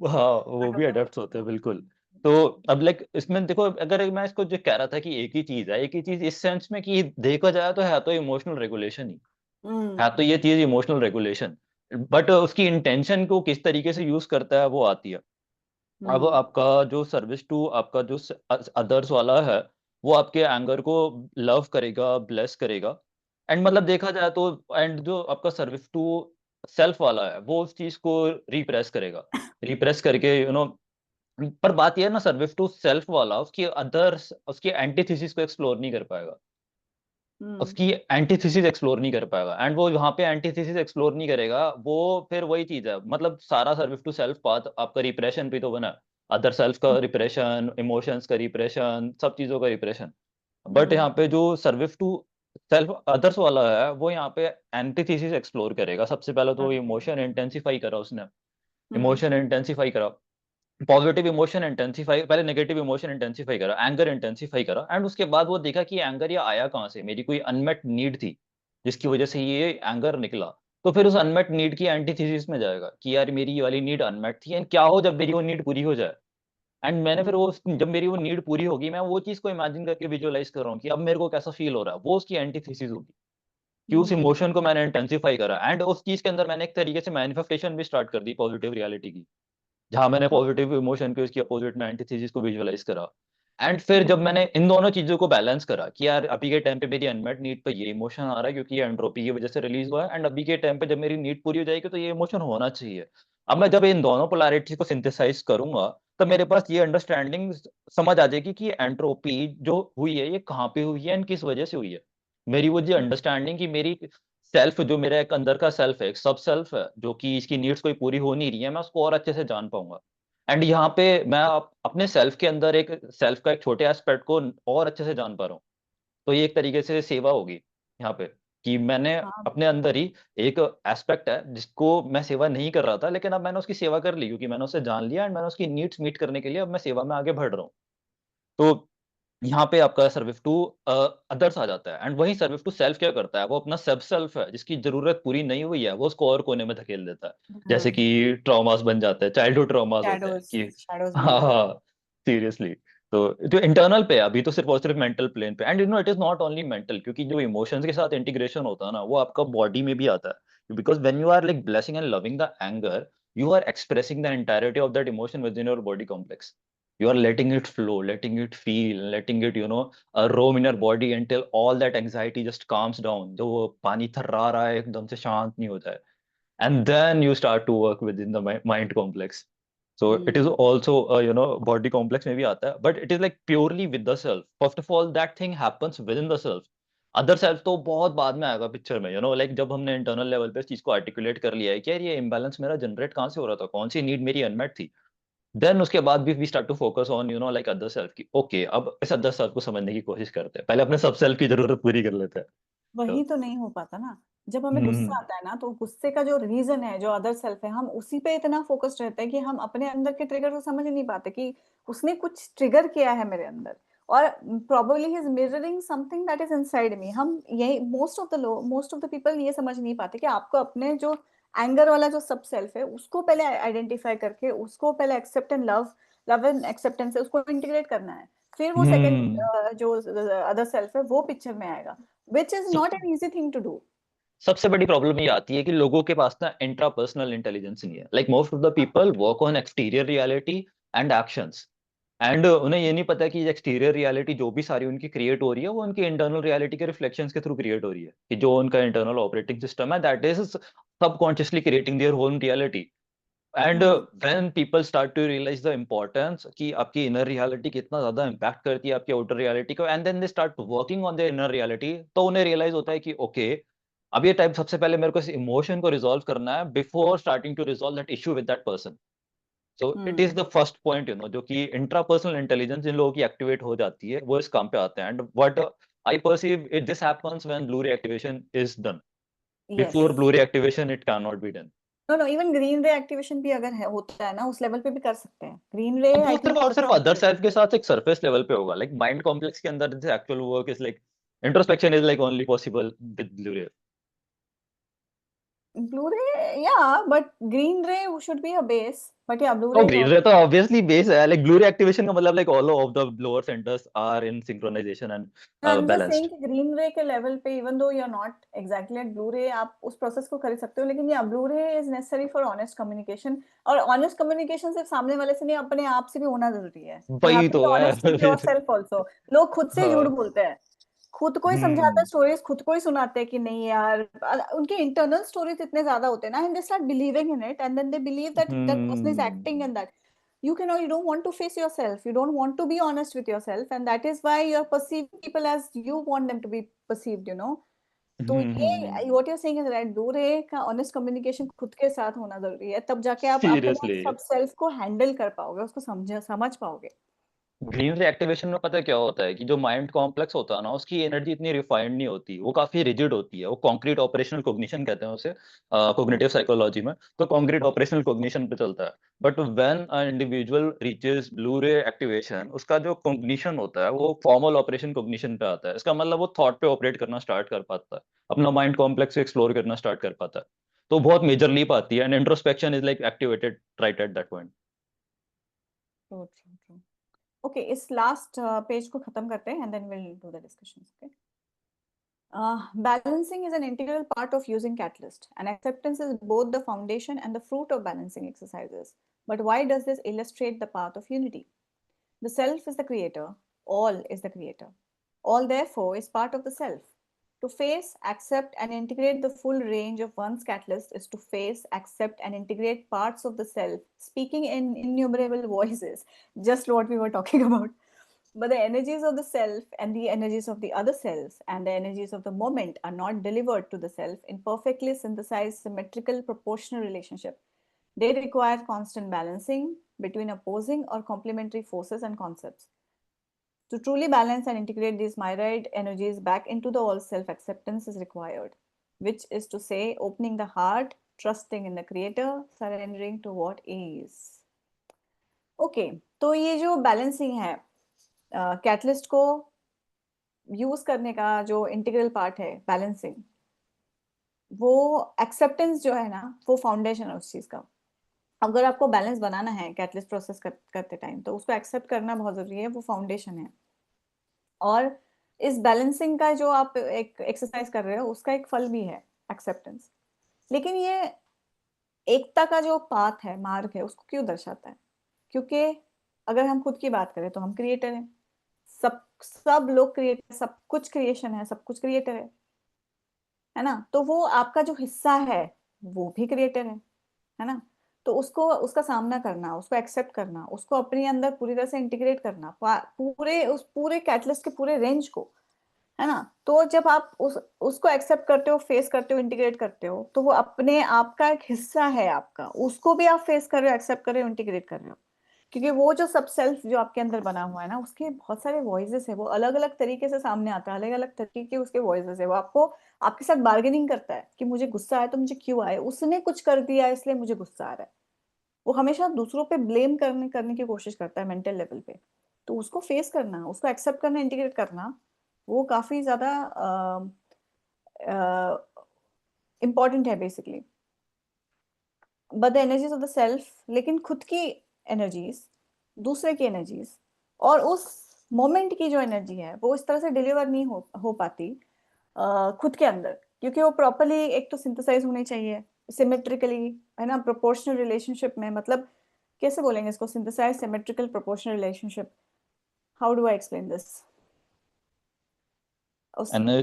हाँ, वो अडेप्ट भी होते हैं। अडेप्ट होते हैं बिल्कुल। तो अब लाइक इसमें देखो, अगर मैं इसको जो कह रहा था कि एक ही चीज है, एक ही चीज इस सेंस में कि देखा जाए तो है तो इमोशनल रेगुलेशन ही है। हम्म। तो ये चीज इमोशनल रेगुलेशन, बट उसकी इंटेंशन को किस तरीके से यूज करता है वो आती है। अब हम्म। आपका जो सर्विस टू आपका जो अदर्स वाला है, वो आपके एंगर को लव करेगा, ब्लेस करेगा। एंड मतलब देखा जाए तो, एंड जो आपका सर्विस टू सेल्फ वाला है, वो उस चीज को रिप्रेस करेगा, रिप्रेस करके पर बात यह है ना, सर्विस टू सेल्फ वाला उसकी अदर्स, उसकी एंटीथेसिस को एक्सप्लोर नहीं कर पाएगा, हम्म। उसकी एंटीथेसिस एक्सप्लोर नहीं कर पाएगा। एंड वो वहां पे एंटीथेसिस एक्सप्लोर नहीं करेगा, वो फिर वही चीज है, मतलब सारा सर्विस टू सेल्फ पाथ आपका रिप्रेशन पे तो बना, अदर सेल्फ का रिप्रेशन, इमोशंस का रिप्रेशन, सब चीजों का रिप्रेशन। बट हम्म। यहाँ पे जो सर्विस टू सेल्फ अदर्स वाला है, वो यहाँ पे एंटीथेसिस एक्सप्लोर करेगा। सबसे पहले तो इमोशन इंटेंसिफाई करा उसने, हम्म। इमोशन इंटेंसिफाई करा, पॉजिटिव इमोशन इंटेंसिफाई, पहले नेगेटिव इमोशन इंटेंसिफाई करा, एंगर इंटेंसिफाई करा, एंड उसके बाद वो देखा कि एंगर ये आया कहाँ से, मेरी कोई अनमेट नीड थी जिसकी वजह से ये एंगर निकला। तो फिर उस अनमेट नीड की एंटीथेसिस में जाएगा कि यार मेरी ये वाली नीड अनमेट थी, एंड क्या हो जब मेरी वो नीड पूरी हो जाए। एंड मैंने फिर वो, जब मेरी वो नीड पूरी होगी, मैं वो चीज को इमेजिन करके विजुअलाइज कर रहा हूँ कि अब मेरे को कैसा फील हो रहा है, वो उसकी एंटीथेसिस होगी कि उस हम्म। इमोशन को मैंने इंटेंसिफाई करा, एंड उस चीज के अंदर मैंने एक तरीके से मैनिफेस्टेशन भी स्टार्ट कर दी पॉजिटिव रियलिटी की, जहां मैंने पॉजिटिव इमोशन के उसकी अपोजिट में एंटीथेसिस को विजुअलाइज करा। एंड फिर जब मैंने इन दोनों चीजों को बैलेंस करा कि यार अभी के टाइम पे मेरी अनमेट नीड पे ये इमोशन आ रहा है क्योंकि ये एंट्रोपी की वजह से रिलीज हुआ है, एंड अभी के टाइम पे जब मेरी नीड पूरी हो जाएगी तो ये इमोशन होना चाहिए, अब मैं जब इन दोनों पोलैरिटी को सिंथेसाइज करूंगा तब मेरे पास ये अंडरस्टैंडिंग समझ आ जाएगी कि एंट्रोपी जो हुई है ये कहाँ पे हुई है एंड किस वजह से हुई है। मेरी वो जो अंडरस्टैंडिंग की मेरी सेल्फ जो मेरा एक अंदर का सेल्फ है, एक सब सेल्फ है जो कि इसकी नीड्स कोई पूरी हो नहीं रही है, मैं उसको और अच्छे से जान पाऊंगा। एंड यहाँ पे मैं अपने सेल्फ के अंदर एक सेल्फ का एक छोटे एस्पेक्ट को और अच्छे से जान पा रहा हूँ। तो ये एक तरीके से सेवा होगी यहाँ पे, कि मैंने हाँ, अपने अंदर ही एक एस्पेक्ट है जिसको मैं सेवा नहीं कर रहा था, लेकिन अब मैंने उसकी सेवा कर ली क्योंकि मैंने उसे जान लिया एंड मैंने उसकी नीड्स मीट करने के लिए अब मैं सेवा में आगे बढ़ रहा हूँ। तो यहाँ पे आपका सर्विस टू अदर्स आ जाता है। एंड वही सर्विस टू सेल्फ क्या करता है, वो अपना सब सेल्फ है जिसकी जरूरत पूरी नहीं हुई है वो उसको और कोने में धकेल देता है। जैसे कि ट्रॉमास बन जाते हैं, चाइल्डहुड ट्रॉमास होते हैं शैडोज कि शैडोज बन हाँ जाते हाँ, सीरियसली। तो जो इंटरनल पे है अभी तो सिर्फ और सिर्फ मेंटल प्लेन पे, and you no it is not only mental, क्योंकि जो इमोशंस के साथ इंटीग्रेशन होता है ना वो आपका बॉडी में भी आता है। Because when you are like blessing and loving the anger, you are expressing the entirety of that emotion within your body complex. You are letting it flow, letting it feel, letting it, roam in your body until all that anxiety just calms down. जो वो पानी थर्रा रहा है एकदम से शांत नहीं होता है, and then you start to work within the mind complex. So it is hmm. also, body complex में भी आता है, but it is like purely with the self. First of all, that thing happens within the self. Other self तो बहुत बाद में आएगा picture में, लाइक जब हमने इंटरनल लेवल पे इस चीज को आर्टिकुलेट कर लिया है कि यार ये इम्बैलेंस मेरा जनरेट कहाँ से हो रहा था, कौन सी नीड मेरी अनमेट थी, देन उसके बाद भी we start to focus on like other self की, ओके अब इस अदर सेल्फ को समझने की कोशिश करते हैं, पहले अपने सब सेल्फ की जरूरत पूरी कर लेते हैं। तो वही तो नहीं हो पाता ना। जब हमें गुस्सा हम्म आता है ना, तो गुस्से का जो रीजन है, जो अदर सेल्फ है, हम उसी पे इतना फोकस्ड रहते हैं कि हम अपने अंदर के ट्रिगर को समझ ही नहीं पाते कि उसने कुछ ट्रिगर किया है मेरे अंदर, और probably he is mirroring something that is inside me. हम यही मोस्ट ऑफ द पीपल ये समझ नहीं पाते कि आपको अपने जो एंगर वाला जो सब सेल्फ है उसको पहले आइडेंटिफाई करके, उसको पहले accept and love and acceptance है, उसको इंटीग्रेट करना है। फिर वो हम्म सेकंड जो अदर सेल्फ है वो पिक्चर में आएगा, which is सब not an easy thing to do. सबसे बड़ी प्रॉब्लम ये आती है कि लोगों के पास ना इंट्रापर्सनल इंटेलिजेंस नहीं है। Like most of the people work on exterior reality and actions, and उन्हें ये नहीं पता कि एक्सटीरियर रियलिटी जो भी सारी उनकी क्रिएट हो रही है वो उनकी इंटरनल रियलिटी के रिफ्लेक्शंस के थ्रू क्रिएट हो रही है, कि जो उनका इंटरनल ऑपरेटिंग सिस्टम है that is subconsciously creating their home reality. And hmm. When people start to realise the importance कि आपकी इनर रियलिटी कितना ज्यादा इम्पैक्ट करती है आपकी आउटर रियलिटी को, and then they start working on their inner reality, तो उन्हें रियलाइज होता है कि ओके अब ये टाइप सबसे पहले मेरे को इस इमोशन को रिजॉल्व करना है before starting to resolve that issue with that person. So it is hmm. The first point, जो कि इंट्रापर्सनल इंटेलिजेंस जिन लोगों की एक्टिवेट हो जाती है वो इस काम पे आते हैं। And what I perceive it this happens when blue ray activation is done. Yes. Before blue ray activation it can not be done. No, no, even green ray activation भी अगर है होता है ना, उस लेवल पे भी कर सकते हैं। ग्रीन रे अब वो आई सिर्फ थिंक और सिर्फ अदर सेल्फ के साथ एक सरफेस लेवल पे होगा, लाइक माइंड कॉम्प्लेक्स के अंदर this actual work is like introspection is like only possible with blue ray. Blue ray, या but green ray should be a base, but या ब्लू और रे इज ग्रीन रे तो obviously base है, like blue ray activation का मतलब like all of the lower centres are in synchronisation and I am just saying balanced. कि green ray के level पे, even though you are not exactly at blue रे, आप उस process को कर सकते हो, लेकिन या ब्लू रे is necessary for honest communication. और ऑनेस्ट कम्युनिकेशन सिर्फ सामने वाले से नहीं, अपने आप से भी होना जरूरी है। यू हैव वही टू तो बी है। Honest with yourself also. लोग खुद से झूठ हाँ। बोलते हैं, खुद को ही समझाते हैं, हम्म स्टोरीज खुद को ही सुनाते हैं कि नहीं यार, उनके इंटरनल स्टोरीज इतने ज्यादा होते हैं ना, and they start believing in it, and then they believe that that person is acting in that. you don't want to face yourself, you don't want to be honest with yourself, and that is why you're perceiving people as you want them to be perceived. तो ये हम्म। what you're saying is right, दो रे का honest communication खुद के साथ होना जरूरी है, तब जाके आप अपने सीरियसली सब सेल्फ को हैंडल कर पाओगे, उसको समझ पाओगे। ग्रीन रिएक्टिवेशन में पता है क्या होता है कि जो माइंड कॉम्प्लेक्स होता है ना उसकी एनर्जी इतनी रिफाइंड नहीं होती, वो काफी रिजिड होती है, वो कॉन्क्रीट ऑपरेशनल कॉग्निशन कहते हैं उसे कॉग्निटिव साइकोलॉजी में, तो कॉन्क्रीट ऑपरेशनल कॉग्निशन पे चलता है। But when a individual reaches blue ray activation, उसका जो कॉग्निशन होता है वो फॉर्मल ऑपरेशन कॉग्निशन पे आता है। इसका मतलब वो थॉट पे ऑपरेट करना स्टार्ट कर पाता है, अपना माइंड कॉम्प्लेक्स एक्सप्लोर करना स्टार्ट कर पाता है, तो बहुत मेजर लीप आती है and introspection is like activated right at that point. True, true, true. Okay, इस लास्ट पेज को खत्म करते हैं, and then will do the discussions. Okay, balancing is an integral part of using Catalyst, and acceptance is both the foundation and the fruit of balancing exercises. But why does this illustrate the path of unity? The self is the creator, all is the creator. All, therefore, is part of the self. To face, accept, and integrate the full range of one's catalyst is to face, accept, and integrate parts of the self, speaking in innumerable voices, just what we were talking about. But the energies of the self and the energies of the other selves and the energies of the moment are not delivered to the self in perfectly synthesized, symmetrical, proportional relationship. They require constant balancing between opposing or complementary forces and concepts. To truly balance and integrate these myriad energies back into the all, self-acceptance is required, which is to say, opening the heart, trusting in the creator, surrendering to what is. Okay तो ये जो balancing है catalyst को use करने का जो integral part है balancing, वो एक्सेप्टेंस जो है ना, वो फाउंडेशन है उस चीज का। अगर आपको बैलेंस बनाना है कैटलिस्ट प्रोसेस करते टाइम, तो उसको एक्सेप्ट करना बहुत जरूरी है, वो फाउंडेशन है। और इस बैलेंसिंग का जो आप एक एक्सरसाइज कर रहे हो, उसका एक फल भी है एक्सेप्टेंस। लेकिन ये एकता का जो पाथ है, मार्ग है, उसको क्यों दर्शाता है? क्योंकि अगर हम खुद की बात करें तो हम क्रिएटर हैं, सब लोग क्रिएटर, सब कुछ क्रिएशन है, सब कुछ क्रिएटर है ना? तो वो आपका जो हिस्सा है वो भी क्रिएटर है ना? तो उसको, उसका सामना करना, उसको एक्सेप्ट करना, उसको अपने अंदर पूरी तरह से इंटीग्रेट करना, पूरे कैटलिस्ट के पूरे रेंज को, है ना? तो जब आप उसको एक्सेप्ट करते हो, फेस करते हो, इंटीग्रेट करते हो, तो वो अपने आप का एक हिस्सा है आपका, उसको भी आप फेस कर रहे हो, एक्सेप्ट कर रहे हो, इंटीग्रेट कर रहे हो। क्योंकि वो जो सब सेल्फ जो आपके अंदर बना हुआ है ना, उसके बहुत सारे वॉइसेस है, वो अलग अलग तरीके से सामने आता है, अलग अलग तरीके के उसके वॉइसेस है। वो आपको, आपके साथ बार्गेनिंग करता है कि मुझे गुस्सा आया तो मुझे क्यों आया, उसने कुछ कर दिया इसलिए मुझे गुस्सा आ रहा है। वो हमेशा दूसरों पे ब्लेम करने की कोशिश करता है मेंटल लेवल पे। तो उसको फेस करना, उसको एक्सेप्ट करना, इंटीग्रेट करना, वो काफी ज्यादा इम्पोर्टेंट है basically. But the energies of the self, लेकिन खुद की एनर्जीज, दूसरे की एनर्जीज और उस मोमेंट की जो एनर्जी है, वो इस तरह से डिलीवर नहीं हो पाती खुद के अंदर, क्योंकि वो प्रॉपरली एक तो सिंथेसाइज होनी चाहिए सिमेट्रिकली, है ना, प्रोपोर्शनल रिलेशनशिप में। मतलब कैसे बोलेंगे इसको, synthesise symmetrical proportional relationship, how do I explain this? Ener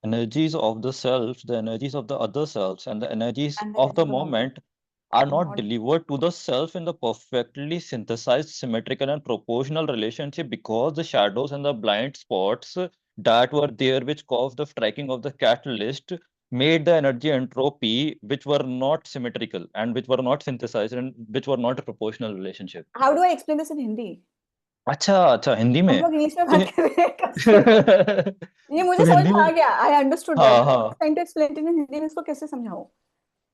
energies of the self, the energies of the other selves, and the energies and the of energy the of the moment moment are are not not. delivered to the self in the perfectly synthesized, symmetrical, and proportional relationship because the shadows and the blind spots that were there, which caused the striking of the catalyst, made the energy entropy, which were not symmetrical and which were not synthesized and which were not a proportional relationship. How do I explain this in Hindi? अच्छा अच्छा, हिंदी हम में। लोग English में तो बात कर रहे हैं कब से? ये मुझे तो समझ हिंदी में में, आ गया, आई अंडरस्टूड दैट, हाँ बट हाँ, trying to explain it in Hindi में इसको कैसे समझाऊं?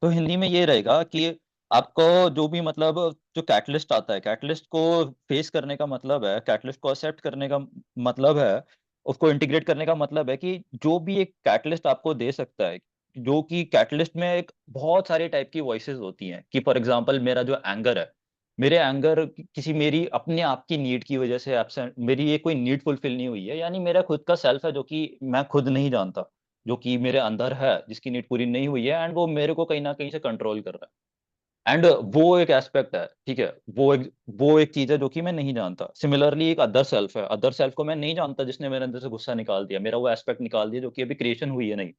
तो हिंदी में ये रहेगा कि आपको जो भी मतलब जो कैटलिस्ट आता है, कैटलिस्ट को फेस करने का मतलब है, कैटलिस्ट को एक्सेप्ट करने का मतलब है, उसको इंटीग्रेट करने का मतलब है कि जो भी एक कैटलिस्ट आपको दे सकता है, जो कि कैटलिस्ट में एक बहुत सारे टाइप की वॉइसेस होती हैं कि फॉर एग्जांपल मेरा जो एंगर है, मेरे एंगर किसी मेरी अपने आप की नीड की वजह से एब्सेंट, मेरी ये कोई नीड फुलफिल नहीं हुई है, यानी मेरा खुद का सेल्फ है जो कि मैं खुद नहीं जानता, जो कि मेरे अंदर है, जिसकी नीड पूरी नहीं हुई है, एंड वो मेरे को कहीं न कहीं से कंट्रोल कर रहा है। एंड वो एक एस्पेक्ट है, ठीक है? वो एक चीज़ है जो कि मैं नहीं जानता। सिमिलरली एक अदर सेल्फ है, अदर सेल्फ को मैं नहीं जानता जिसने मेरे अंदर से गुस्सा निकाल दिया, मेरा वो एस्पेक्ट निकाल दिया जो कि अभी क्रिएशन हुई है नहीं।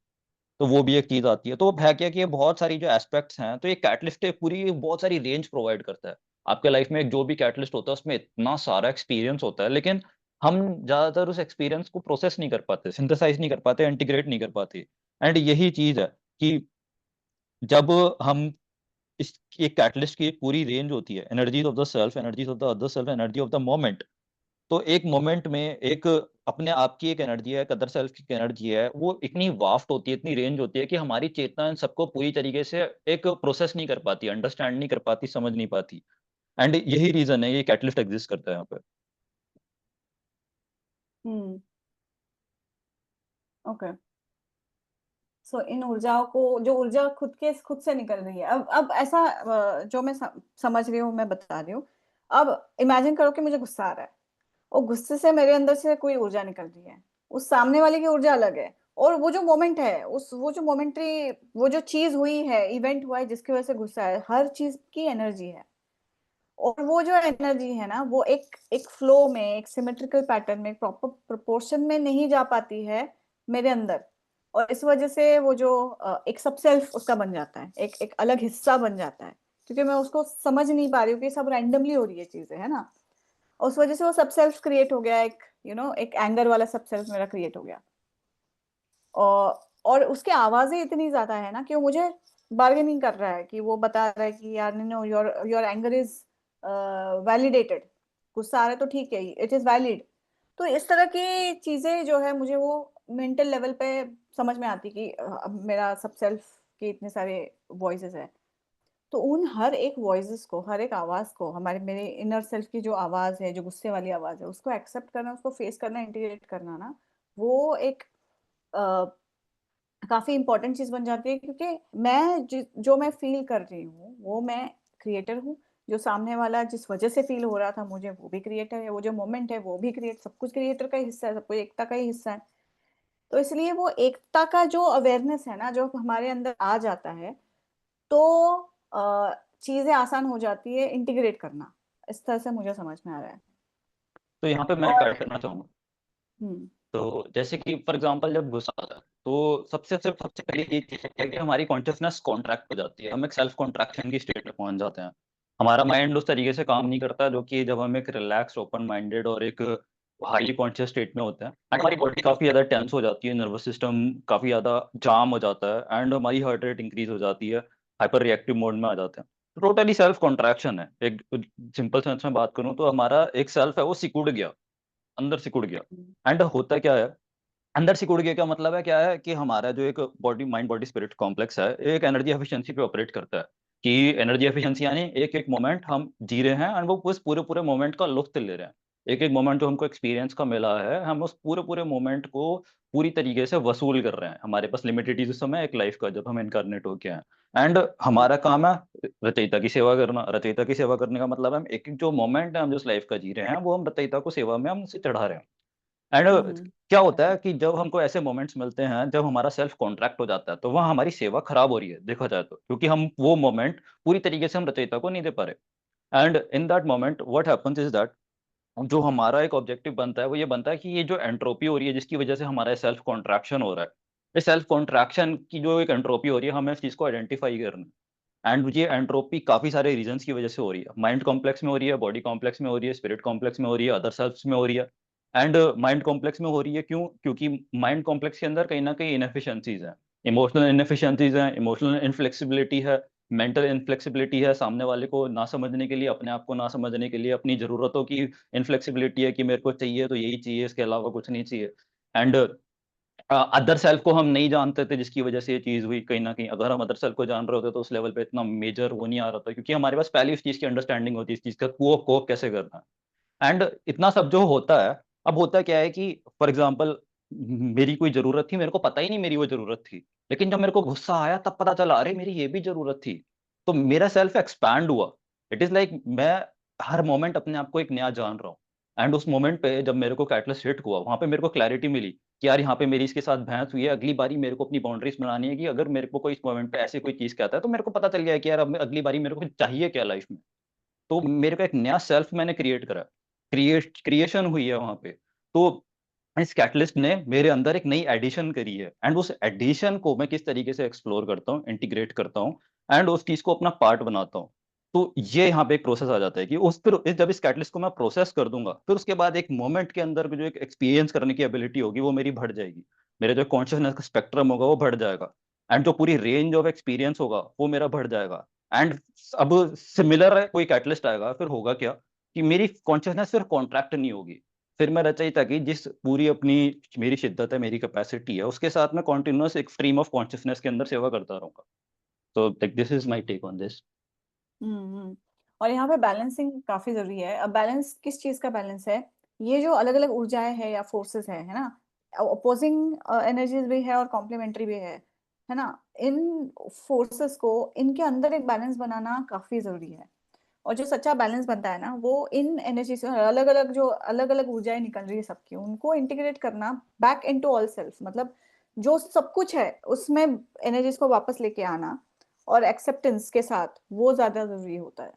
तो वो भी एक चीज़ आती है। तो है क्या कि ये बहुत सारी जो एस्पेक्ट्स हैं, तो ये कैटलिस्ट एक पूरी बहुत सारी रेंज प्रोवाइड करता है। आपके लाइफ में एक जो भी कैटलिस्ट होता है उसमें इतना सारा एक्सपीरियंस होता है, लेकिन हम ज़्यादातर उस एक्सपीरियंस को प्रोसेस नहीं कर पाते, सिंथेसाइज़ नहीं कर पाते, इंटीग्रेट नहीं कर पाते। एंड यही चीज़ है कि जब हम इस एक कैटलिस्ट की एक पूरी रेंज होती है, energies of the self, energies of the other self, energy of the moment. तो एक मोमेंट में एक अपने आप की एक एनर्जी है, एक अदर सेल्फ की एनर्जी है, वो इतनी वास्ट होती है, इतनी रेंज होती है कि हमारी चेतना इन सबको पूरी तरीके से एक प्रोसेस नहीं कर पाती, अंडरस्टैंड नहीं कर पाती, समझ नहीं पाती। एंड यही रीज़न है ये कैटलिस्ट एग्ज़िस्ट करता है यहाँ पे। हम्म, ओके। सो इन ऊर्जाओं को, जो ऊर्जा खुद से निकल रही है, अब ऐसा जो मैं समझ रही हूँ, मैं बता रही हूँ। अब इमेजिन करो कि मुझे गुस्सा आ रहा है, और गुस्से से मेरे अंदर से कोई ऊर्जा निकल रही है, उस सामने वाले की ऊर्जा अलग है, और वो जो मोमेंट है, उस वो जो मोमेंट्री, वो जो चीज हुई है, इवेंट हुआ है जिसकी वजह से गुस्सा है, हर चीज की एनर्जी है। और वो जो एनर्जी है ना, वो एक एक फ्लो में, एक सिमेट्रिकल पैटर्न में, एक प्रॉपर प्रोपोर्शन में नहीं जा पाती है मेरे अंदर। और इस वजह से वो जो एक सब सेल्फ उसका बन जाता है, एक एक अलग हिस्सा बन जाता है, क्योंकि मैं उसको समझ नहीं पा रही हूँ कि सब रैंडमली हो रही है चीजें, है ना। उस वजह से वो सब सेल्फ क्रिएट हो गया, एक एक एंगर वाला सब सेल्फ मेरा क्रिएट हो गया। और उसकी आवाजें इतनी ज्यादा है ना कि वो मुझे बार्गेनिंग कर रहा है, कि वो बता रहा है कि यार no, your your anger is validated, गुस्सा आ रहा है तो ठीक है, इट इज वैलिड। तो इस तरह की चीजें जो है मुझे वो मेंटल लेवल पे समझ में आती कि अब मेरा सब सेल्फ के इतने सारे वॉइसेस है। तो उन हर एक वॉइसेस को, हर एक आवाज को, हमारे मेरे इनर सेल्फ की जो आवाज है, जो गुस्से वाली आवाज है, उसको एक्सेप्ट करना, उसको फेस करना, इंटीग्रेट करना ना, वो एक काफी इंपॉर्टेंट चीज बन जाती है। क्योंकि जो मैं फील कर रही हूँ वो मैं क्रिएटर हूँ, जो सामने वाला जिस वजह से फील हो रहा था मुझे, वो भी क्रिएटर है, वो जो मोमेंट है वो भी क्रिएट, सब कुछ क्रिएटर का ही हिस्सा है, सब कुछ एकता का ही हिस्सा है। तो इसलिए वो एकता का जो अवेयरनेस है ना, जो हमारे अंदर आ जाता है, तो चीजें आसान हो जाती है इंटीग्रेट करना। इस तरह से मुझे समझ में आ रहा है। तो यहाँ पे मैं और ऐड करना चाहूंगा। हम्म तो जैसे कि फॉर एग्जांपल जब गुस्सा आता है तो सबसे पहले ये चीज है कि हमारी कॉन्शियसनेस कॉन्ट्रैक्ट हो जाती है, हम एक सेल्फ कॉन्ट्रैक्शन की स्टेट में पहुंच जाते हैं। हमारा माइंड उस तरीके से काम नहीं करता जो कि जब हम एक रिलैक्स ओपन माइंडेड और एक हाईली कॉन्शियस स्टेट में होते हैं। एंड हमारी बॉडी काफी ज्यादा टेंस हो जाती है, नर्वस सिस्टम काफी ज्यादा जाम हो जाता है एंड हमारी हार्ट रेट इंक्रीज हो जाती है, हाइपर रिएक्टिव मोड में आ जाते हैं। टोटली सेल्फ कॉन्ट्रैक्शन है। एक सिंपल सेंस में बात करूं तो हमारा एक सेल्फ है वो सिकुड़ गया, अंदर सिकुड़ गया। एंड होता क्या है, अंदर सिकुड़ गया का मतलब है क्या है कि हमारा जो एक body mind body spirit complex है एक एनर्जी एफिशिएंसी पे ऑपरेट करता है। कि एनर्जी एफिशिएंसी यानी एक एक मोमेंट हम जी रहे हैं एंड वो उस पूरे पूरे मोमेंट का लुत्फ ले रहे हैं। एक एक मोमेंट जो हमको एक्सपीरियंस का मिला है हम उस पूरे पूरे मोमेंट को पूरी तरीके से वसूल कर रहे हैं। हमारे पास लिमिटेड इस समय एक लाइफ का जब हम इनकारनेट होके हैं। एंड हम्म हमारा काम है रचयिता की सेवा करना। रचयिता की सेवा करने का मतलब है हम एक एक जो मोमेंट है हम जिस लाइफ का जी रहे हैं वो हम रचयिता को सेवा में हम उसे चढ़ा रहे हैं। एंड क्या होता है exactly। कि जब हमको ऐसे मोमेंट्स मिलते हैं जब हमारा सेल्फ कॉन्ट्रैक्ट हो जाता है तो वहाँ हमारी सेवा खराब हो रही है देखा जाए तो, क्योंकि हम वो मोमेंट पूरी तरीके से हम रचयिता को नहीं दे पा रहे। And in that moment what happens is that जो हमारा एक ऑब्जेक्टिव बनता है वो ये बनता है कि ये जो एंट्रोपी हो रही है जिसकी वजह से हमारा सेल्फ कॉन्ट्रैक्शन हो रहा है, इस सेल्फ कॉन्ट्रैक्शन की जो एक एंट्रोपी हो रही है हमें इस चीज को आइडेंटिफाई करना है। एंड ये एंट्रोपी काफी सारे रीजंस की वजह से हो रही है, माइंड कॉम्प्लेक्स में हो रही है, बॉडी कॉम्प्लेक्स में हो रही है, स्पिरिट कॉम्प्लेक्स में हो रही है, अदर सेल्फ्स में हो रही है। एंड माइंड कॉम्प्लेक्स में हो रही है क्यों, क्योंकि माइंड कॉम्प्लेक्स के अंदर कहीं ना कहीं इनएफिशिएंसीज हैं, इमोशनल इनएफिशिएंसीज हैं, इमोशनल इनफ्लेक्सिबिलिटी है, मेंटल इनफ्लेक्सिबिलिटी है, सामने वाले को ना समझने के लिए, अपने आप को ना समझने के लिए, अपनी जरूरतों की इनफ्लेक्सिबिलिटी है कि मेरे को चाहिए तो यही चाहिए, इसके अलावा कुछ नहीं चाहिए। एंड अदर सेल्फ को हम नहीं जानते थे जिसकी वजह से ये चीज हुई। कहीं ना कहीं अगर हम अदर सेल्फ को जान रहे होते तो उस लेवल पे इतना मेजर वो नहीं आ रहा था, क्योंकि हमारे पास पहले इस चीज की अंडरस्टैंडिंग होती है, इस चीज का कोप कोप कैसे करना है। एंड इतना सब जो होता है, अब होता क्या है कि फॉर एग्जाम्पल मेरी कोई जरूरत थी, मेरे को पता ही नहीं मेरी वो जरूरत थी, लेकिन जब मेरे को गुस्सा आया तब पता चला अरे मेरी ये भी जरूरत थी। तो मेरा सेल्फ एक्सपैंड हुआ। इट इज लाइक मैं हर मोमेंट अपने आप को एक नया जान रहा हूँ। एंड उस मोमेंट पे जब मेरे को कैटलिस्ट हिट हुआ वहां पे मेरे को क्लैरिटी मिली कि यार यहाँ पे मेरी इसके साथ बहस हुई है, अगली बारी मेरे को अपनी बाउंड्रीज बनानी है कि अगर मेरे को कोई इस मोमेंट पे ऐसे कोई चीज कहता है तो मेरे को पता चल गया है कि यार अब अगली बारी मेरे को चाहिए क्या लाइफ में। तो मेरे को एक नया सेल्फ मैंने क्रिएट करा, क्रिएशन हुई है वहां पे। तो इस कैटलिस्ट ने मेरे अंदर एक नई एडिशन करी है एंड उस एडिशन को मैं किस तरीके से एक्सप्लोर करता हूँ, इंटीग्रेट करता हूँ एंड उस चीज को अपना पार्ट बनाता हूँ। तो ये यहाँ पे एक प्रोसेस आ जाता है कि जब इस कैटलिस्ट को मैं प्रोसेस कर दूंगा फिर उसके बाद एक मोमेंट के अंदर जो एक एक्सपीरियंस करने की एबिलिटी होगी वो मेरी बढ़ जाएगी। मेरा जो कॉन्शियसनेस का स्पेक्ट्रम होगा वो बढ़ जाएगा एंड जो पूरी रेंज ऑफ एक्सपीरियंस होगा वो मेरा बढ़ जाएगा। एंड अब सिमिलर है कोई कैटलिस्ट आएगा फिर होगा क्या कि मेरी कॉन्शियसनेस फिर कॉन्ट्रैक्ट नहीं होगी। फिर मैं रचयिता की जिस पूरी अपनी मेरी शिद्दत है, मेरी कैपेसिटी है, उसके साथ मैं कॉन्टिन्यूअस एक स्ट्रीम ऑफ कॉन्शियसनेस के अंदर सेवा करता रहूंगा। तो this is my take on this. Hmm. और यहाँ पे बैलेंसिंग काफी जरूरी है। अब बैलेंस किस चीज का बैलेंस है? ये जो अलग अलग ऊर्जाएं हैं या फोर्सेस है ना, अपोजिंग एनर्जीज भी है और कॉम्प्लीमेंट्री भी है ना। इन फोर्सेस को, इनके अंदर एक बैलेंस बनाना काफी जरूरी है। और जो सच्चा बैलेंस बनता है ना, वो इन एनर्जी से अलग अलग, जो अलग अलग ऊर्जाएं निकल रही है सबकी, उनको इंटीग्रेट करना बैक इनटू ऑल सेल्फ, मतलब जो सब कुछ है उसमें एनर्जीज को वापस लेके आना, और एक्सेप्टेंस के साथ, वो ज्यादा जरूरी होता है।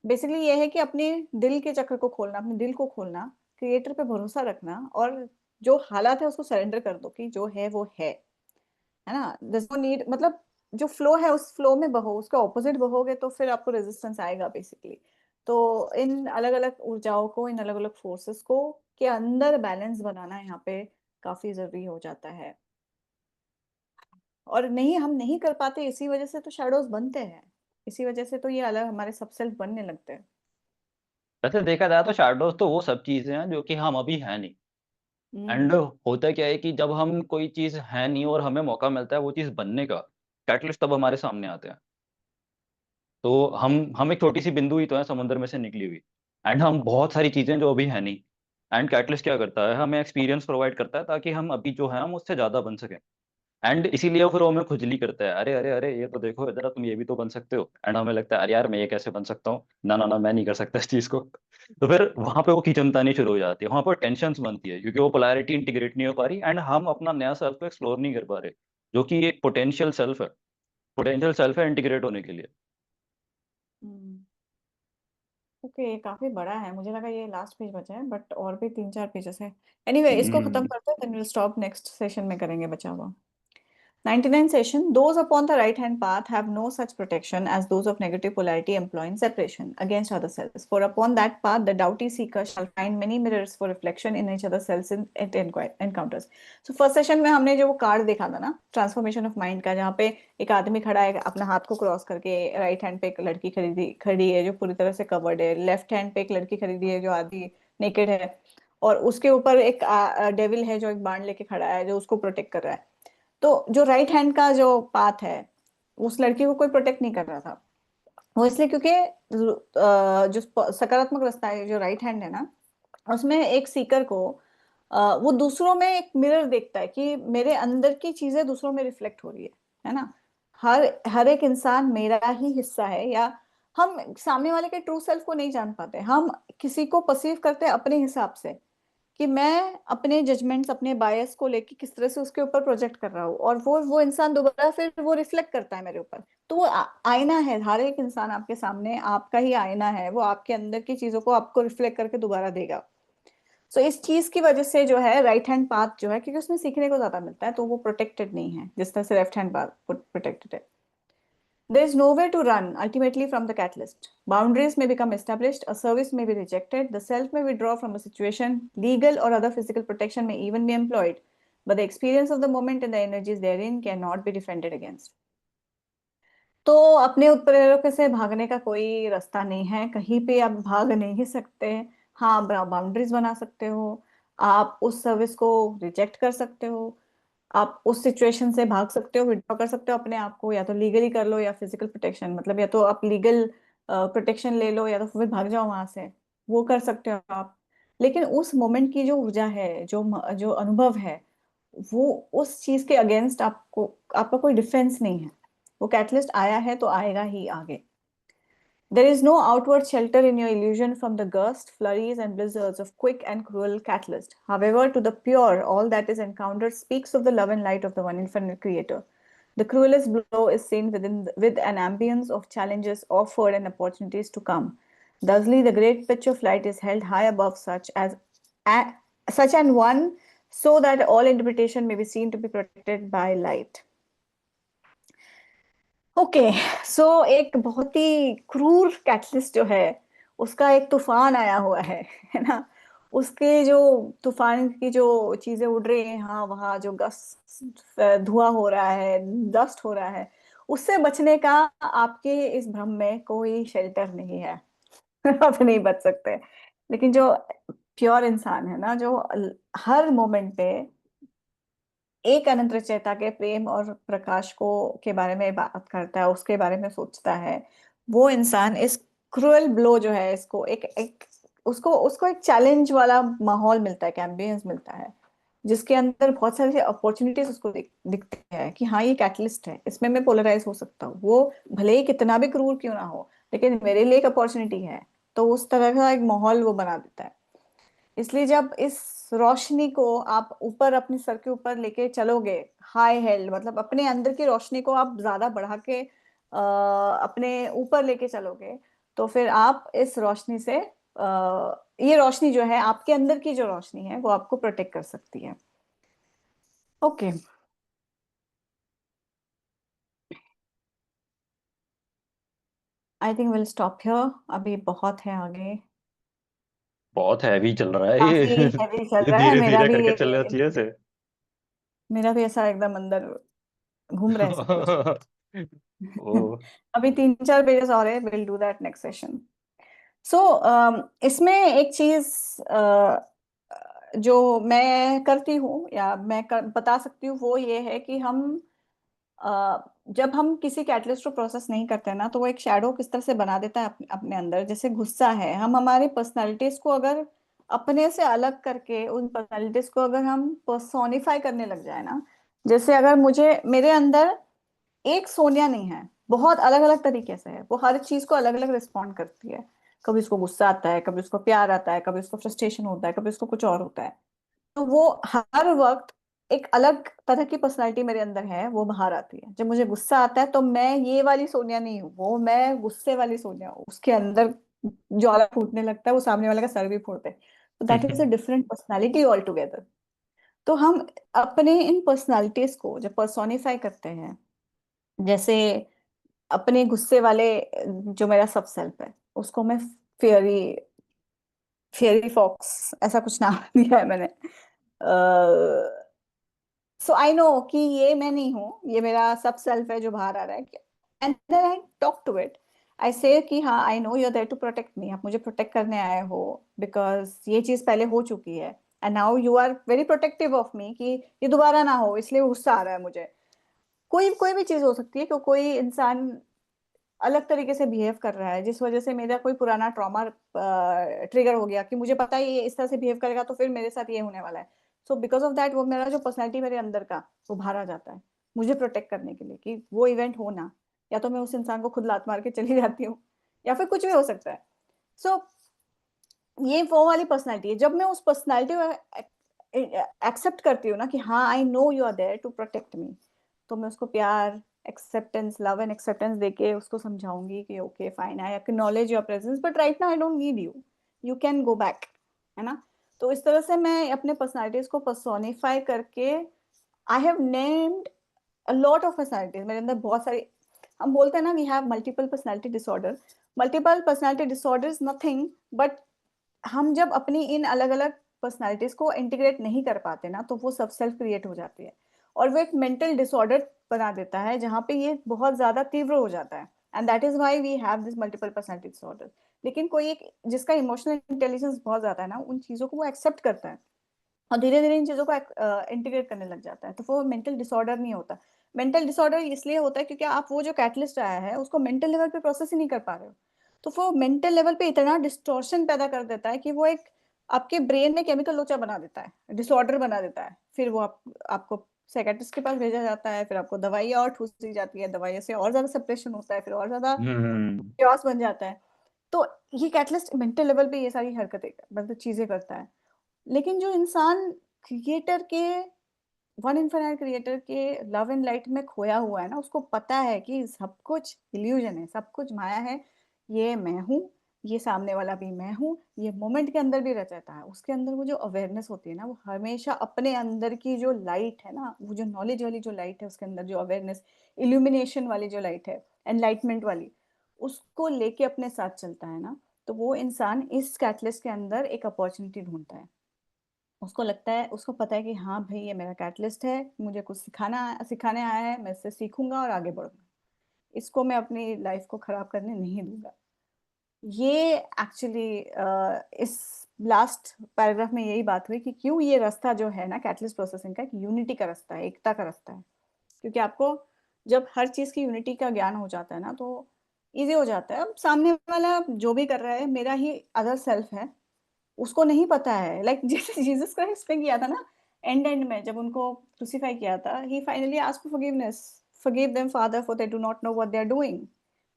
बेसिकली ये है कि अपने दिल के चक्र को खोलना, अपने दिल को खोलना, क्रिएटर पे भरोसा रखना, और जो हालात है उसको सरेंडर कर दो कि जो है वो है। है ना। there's no need, मतलब जो फ्लो है उस फ्लो में बहो, उसके ऑपोजिट बहोगे तो फिर आपको रेजिस्टेंस आएगा बेसिकली। तो इन अलग अलग ऊर्जाओं को, इन अलग अलग फोर्सेस को के अंदर बैलेंस बनाना यहाँ पे काफी जरूरी हो जाता है। और नहीं, हम नहीं कर पाते, इसी वजह से तो शैडोज बनते हैं, इसी वजह से तो ये अलग हमारे सब सेल्फ बनने लगते हैं। वैसे देखा जाए तो शैडोज तो वो सब चीजें हैं जो कि हम अभी है नहीं। एंड हम्म। होता क्या है कि जब हम कोई चीज है नहीं और हमें मौका मिलता है वो चीज बनने का, कैटलिस्ट तब हमारे सामने आते हैं। तो हम एक छोटी सी बिंदु ही तो है समुद्र में से निकली हुई। एंड हम बहुत सारी चीजें जो अभी है नहीं। एंड कैटलिस्ट क्या करता है, हमें एक्सपीरियंस प्रोवाइड करता है ताकि हम अभी जो है हम उससे ज्यादा बन सकें। एंड इसीलिए फिर वो हमें खुजली करता है, अरे अरे अरे ये तो देखो जरा, तुम ये भी तो बन सकते हो। एंड हमें लगता है अरे यार मैं ये कैसे बन सकता हूँ, ना ना ना मैं नहीं कर सकता इस चीज को। तो फिर वहां पे वो खींचतानी शुरू हो जाती है, वहां पर टेंशन बनती है क्योंकि वो पोलैरिटी इंटीग्रेट नहीं हो पा रही एंड हम अपना नया सेल्फ को एक्सप्लोर नहीं कर पा रहे, जो कि एक पोटेंशियल सेल्फ है इंटीग्रेट होने के लिए। हम्म। ओके, ये काफी बड़ा है, मुझे लगा ये लास्ट पेज बचा है, बट और भी 3-4 पेजेस है। एनीवे, इसको खत्म हम्म। करते हैं, then will stop, next session में करेंगे बचा हुआ। 99 session. Those upon the right hand path have no such protection as those of negative polarity employing separation against other cells. For upon that path, the doughty seeker shall find many mirrors for reflection in each other's cells in it encounters. So first session में हमने जो वो card देखा था ना, transformation of mind का, जहाँ पे एक आदमी खड़ा है अपना हाथ को क्रॉस करके, राइट हैंड पे एक लड़की खड़ी है जो पूरी तरह से कवर्ड है, लेफ्ट हैंड पे एक लड़की खड़ी है जो आधी नेकेड है, और उसके ऊपर एक डेविल है जो एक बाण लेके खड़ा है जो उसको प्रोटेक्ट कर रहा है। तो जो राइट हैंड का जो पाथ है, उस लड़की को कोई प्रोटेक्ट नहीं कर रहा था। वो इसलिए क्योंकि जो सकारात्मक रास्ता है, जो राइट हैंड है ना, उसमें एक सीकर को वो दूसरों में एक मिरर देखता है कि मेरे अंदर की चीजें दूसरों में रिफ्लेक्ट हो रही है ना। हर हर एक इंसान मेरा ही हिस्सा है, या हम सामने वाले के ट्रू सेल्फ को नहीं जान पाते, हम किसी को परसीव करते हैं अपने हिसाब से, कि मैं अपने जजमेंट्स, अपने बायस को लेके किस तरह से उसके ऊपर प्रोजेक्ट कर रहा हूँ, और वो इंसान दोबारा फिर वो रिफ्लेक्ट करता है मेरे ऊपर। तो वो आईना है, हर एक इंसान आपके सामने आपका ही आईना है, वो आपके अंदर की चीजों को आपको रिफ्लेक्ट करके दोबारा देगा। सो इस चीज की वजह से जो है राइट हैंड पाथ जो है, क्योंकि उसमें सीखने को ज्यादा मिलता है, तो वो प्रोटेक्टेड नहीं है जिस तरह से लेफ्ट हैंड पाथ प्रोटेक्टेड है। There is nowhere to run ultimately from the catalyst. Boundaries may become established, a service may be rejected, the self may withdraw from a situation, legal or other physical protection may even be employed, but the experience of the moment and the energies therein cannot be defended against. तो अपने उत्प्रेरक से भागने का कोई रास्ता नहीं है, कहीं पे आप भाग नहीं सकते। हाँ, बाउंड्रीज बना सकते हो, आप उस सर्विस को रिजेक्ट कर सकते हो, आप उस सिचुएशन से भाग सकते हो, विड्रॉ कर सकते हो अपने आप को, या तो लीगली कर लो या फिजिकल प्रोटेक्शन, मतलब या तो आप लीगल प्रोटेक्शन ले लो या तो फिर भाग जाओ वहां से, वो कर सकते हो आप। लेकिन उस मोमेंट की जो ऊर्जा है, जो अनुभव है, वो उस चीज के अगेंस्ट आपको, आपका कोई डिफेंस नहीं है। वो कैटलिस्ट आया है तो आएगा ही आगे। There is no outward shelter in your illusion from the gust, flurries, and blizzards of quick and cruel catalyst. However, to the pure, all that is encountered speaks of the love and light of the one infinite creator. The cruelest blow is seen with an ambience of challenges offered and opportunities to come. Thusly, the great pitch of light is held high above a, such an one, so that all interpretation may be seen to be protected by light. Okay, so एक बहुत ही क्रूर catalyst जो है, उसका एक तूफान आया हुआ है ना। उसके जो तूफान की जो चीजें उड़ रही हैं यहाँ वहाँ, जो धुआं हो रहा है, डस्ट हो रहा है, उससे बचने का आपके इस भ्रम में कोई शेल्टर नहीं है। आप नहीं बच सकते। लेकिन जो प्योर इंसान है ना, जो हर मोमेंट पे एक अनंत रचयिता के प्रेम और प्रकाश को के बारे में बात करता है, उसके बारे में सोचता है, वो इंसान इस क्रूअल ब्लो जो है, इसको एक एक उसको उसको एक चैलेंज वाला माहौल मिलता है, एम्बियंस मिलता है, जिसके अंदर बहुत सारी अपॉर्चुनिटीज उसको दिखती है कि हाँ ये कैटलिस्ट है, इसमें मैं पोलराइज हो सकता हूँ, वो भले ही कितना भी क्रूर क्यों ना हो, लेकिन मेरे लिए एक अपॉर्चुनिटी है। तो उस तरह का एक माहौल वो बना देता है। इसलिए जब इस रोशनी को आप ऊपर अपने सर के ऊपर लेके चलोगे, हाई हेल्ड, मतलब अपने अंदर की रोशनी को आप ज्यादा बढ़ा के अपने ऊपर लेके चलोगे, तो फिर आप इस रोशनी से ये रोशनी जो है, आपके अंदर की जो रोशनी है, वो आपको प्रोटेक्ट कर सकती है। Okay. I think will stop here, अभी बहुत है आगे, बहुत हैवी चल रहा है काफी ये। हैवी चल ये रहा है। धीरे धीरे करके चलना चाहिए से। मेरा भी ऐसा एकदम अंदर घूम रहा है सब कुछ। ओ। अभी 3-4 पेजेस और है, will do that next session. So इसमें एक चीज जो मैं करती हूँ या बता सकती हूँ वो ये है कि हम जब हम किसी कैटलिस्ट को प्रोसेस नहीं करते हैं ना, तो वो एक शैडो किस तरह से बना देता है अपने अंदर। जैसे गुस्सा है, हम हमारी पर्सनालिटीज को अगर अपने से अलग करके उन पर्सनालिटीज को अगर हम पर्सोनिफाई करने लग जाए ना, जैसे अगर मुझे मेरे अंदर एक सोनिया नहीं है, बहुत अलग अलग तरीके से है, वो हर चीज को अलग अलग रिस्पॉन्ड करती है। कभी उसको गुस्सा आता है, कभी उसको प्यार आता है, कभी उसको फ्रस्ट्रेशन होता है, कभी उसको कुछ और होता है। तो वो हर वक्त एक अलग तरह की पर्सनालिटी मेरे अंदर है, वो बाहर आती है। जब मुझे गुस्सा आता है तो मैं ये वाली सोनिया नहीं हूँ, वो मैं गुस्से वाली सोनिया हूँ। उसके अंदर ज्वाला फूटने लगता है, वो सामने वाले का सर भी फोड़ते हैं। तो that is a different personality all together. तो हम अपने इन पर्सनालिटीज को जब पर्सोनिफाई करते हैं, जैसे अपने गुस्से वाले जो मेरा सब सेल्फ है, उसको मैं फेयरी फेयरी फॉक्स ऐसा कुछ नाम दिया है मैंने। सो आई नो कि ये मैं नहीं हूँ, ये मेरा सब सेल्फ है जो बाहर आ रहा है। And then I talk to it, I say कि हाँ, I know you are there to protect me, आप मुझे प्रोटेक्ट करने आए हो, बिकॉज ये चीज पहले हो चुकी है। And now you are very protective of me कि ये दोबारा ना हो, इसलिए गुस्सा आ रहा है मुझे। कोई कोई भी चीज हो सकती है कि कोई इंसान अलग तरीके से बिहेव कर रहा है, जिस वजह से मेरा कोई पुराना ट्रॉमा ट्रिगर हो गया कि मुझे पता है ये इस तरह से बिहेव करेगा तो फिर मेरे साथ ये होने वाला है। सो बिकॉज ऑफ दैट वो मेरा जो पर्सनैलिटी मेरे अंदर का वो बाहर आ जाता है, मुझे प्रोटेक्ट करने के लिए कि वो इवेंट हो ना। या तो मैं उस इंसान को खुद लात मार के चली जाती हूँ, या फिर कुछ भी हो सकता है। सो ये वो वाली पर्सनैलिटी है। जब मैं उस पर्सनैलिटी को एक्सेप्ट करती हूँ ना कि हाँ, I know you are there to protect me, तो मैं उसको प्यार, एक्सेप्टेंस, लव एंड एक्सेप्टेंस देके उसको समझाऊंगी कि okay fine, I acknowledge your presence but right now I don't need you, you can go back, है ना। तो इस तरह से मैं अपने पर्सनालिटीज को पर्सोनिफाई करके, I have named a lot of personalities मेरे अंदर बहुत सारी। हम बोलते हैं ना, we have multiple personality disorder. Multiple personality disorder is nothing but, हम जब अपनी इन अलग अलग पर्सनालिटीज को इंटीग्रेट नहीं कर पाते ना, तो वो सब सेल्फ क्रिएट हो जाती है, और वो एक मेंटल डिसऑर्डर बना देता है जहाँ पे ये बहुत ज्यादा तीव्र हो जाता है। And that is why we have this multiple personality disorder. लेकिन कोई एक जिसका इमोशनल इंटेलिजेंस बहुत ज्यादा है ना, उन चीजों को वो एक्सेप्ट करता है और धीरे धीरे इन चीजों को इंटीग्रेट करने लग जाता है, तो वो मेंटल डिसऑर्डर नहीं होता। मेंटल डिसऑर्डर इसलिए होता है क्योंकि आप वो जो कैटलिस्ट आया है उसको मेंटल लेवल पे प्रोसेस ही नहीं कर पा रहे हो। तो वो मेंटल लेवल पे इतना डिस्टॉर्शन पैदा कर देता है कि वो एक आपके ब्रेन में केमिकल लोचा बना देता है, डिसऑर्डर बना देता है। फिर वो आपको साइकेट्रिस्ट के पास भेजा जाता है, फिर आपको दवाइयाँ और ठूस दी जाती है, दवाइयों से और ज्यादा सेपरेशन होता है, फिर और ज्यादा हम्म। chaos बन जाता है। तो ये कैटलिस्ट मेंटल लेवल पे ये सारी हरकतें, मतलब चीजें करता है। लेकिन जो इंसान क्रिएटर के, वन इन्फिनाइट क्रिएटर के लव एंड लाइट में खोया हुआ है ना, उसको पता है कि सब कुछ इल्यूजन है, सब कुछ माया है, ये मैं हूँ, ये सामने वाला भी मैं हूँ, ये मोमेंट के अंदर भी रह जाता है। उसके अंदर वो जो अवेयरनेस होती है ना, वो हमेशा अपने अंदर की जो लाइट है ना, वो जो नॉलेज वाली जो लाइट है, उसके अंदर जो अवेयरनेस, इल्यूमिनेशन वाली जो लाइट है, एनलाइटमेंट वाली, उसको लेके अपने साथ चलता है ना। तो वो इंसान इस कैटलिस्ट के अंदर एक अपॉर्चुनिटी ढूंढता है। उसको लगता है, उसको पता है कि हाँ भाई, ये मेरा कैटलिस्ट है, मुझे कुछ सिखाने आया है, मैं इससे सीखूंगा और आगे बढ़ूंगा, इसको मैं अपनी लाइफ को खराब करने नहीं दूंगा। ये एक्चुअली इस लास्ट पैराग्राफ में यही बात हुई कि क्यों ये रास्ता जो है ना कैटलिस्ट प्रोसेसिंग का, एक यूनिटी का रास्ता है, एकता का रास्ता है। क्योंकि आपको जब हर चीज की यूनिटी का ज्ञान हो जाता है ना, तो इजी हो जाता है। अब सामने वाला जो भी कर रहा है मेरा ही अदर सेल्फ है, उसको नहीं पता है। लाइक जैसे जीसस क्राइस्ट ने किया था ना, एंड में जब उनको क्रूसीफाई किया था, he finally asked for forgiveness, forgive them father for they do not know what they are doing,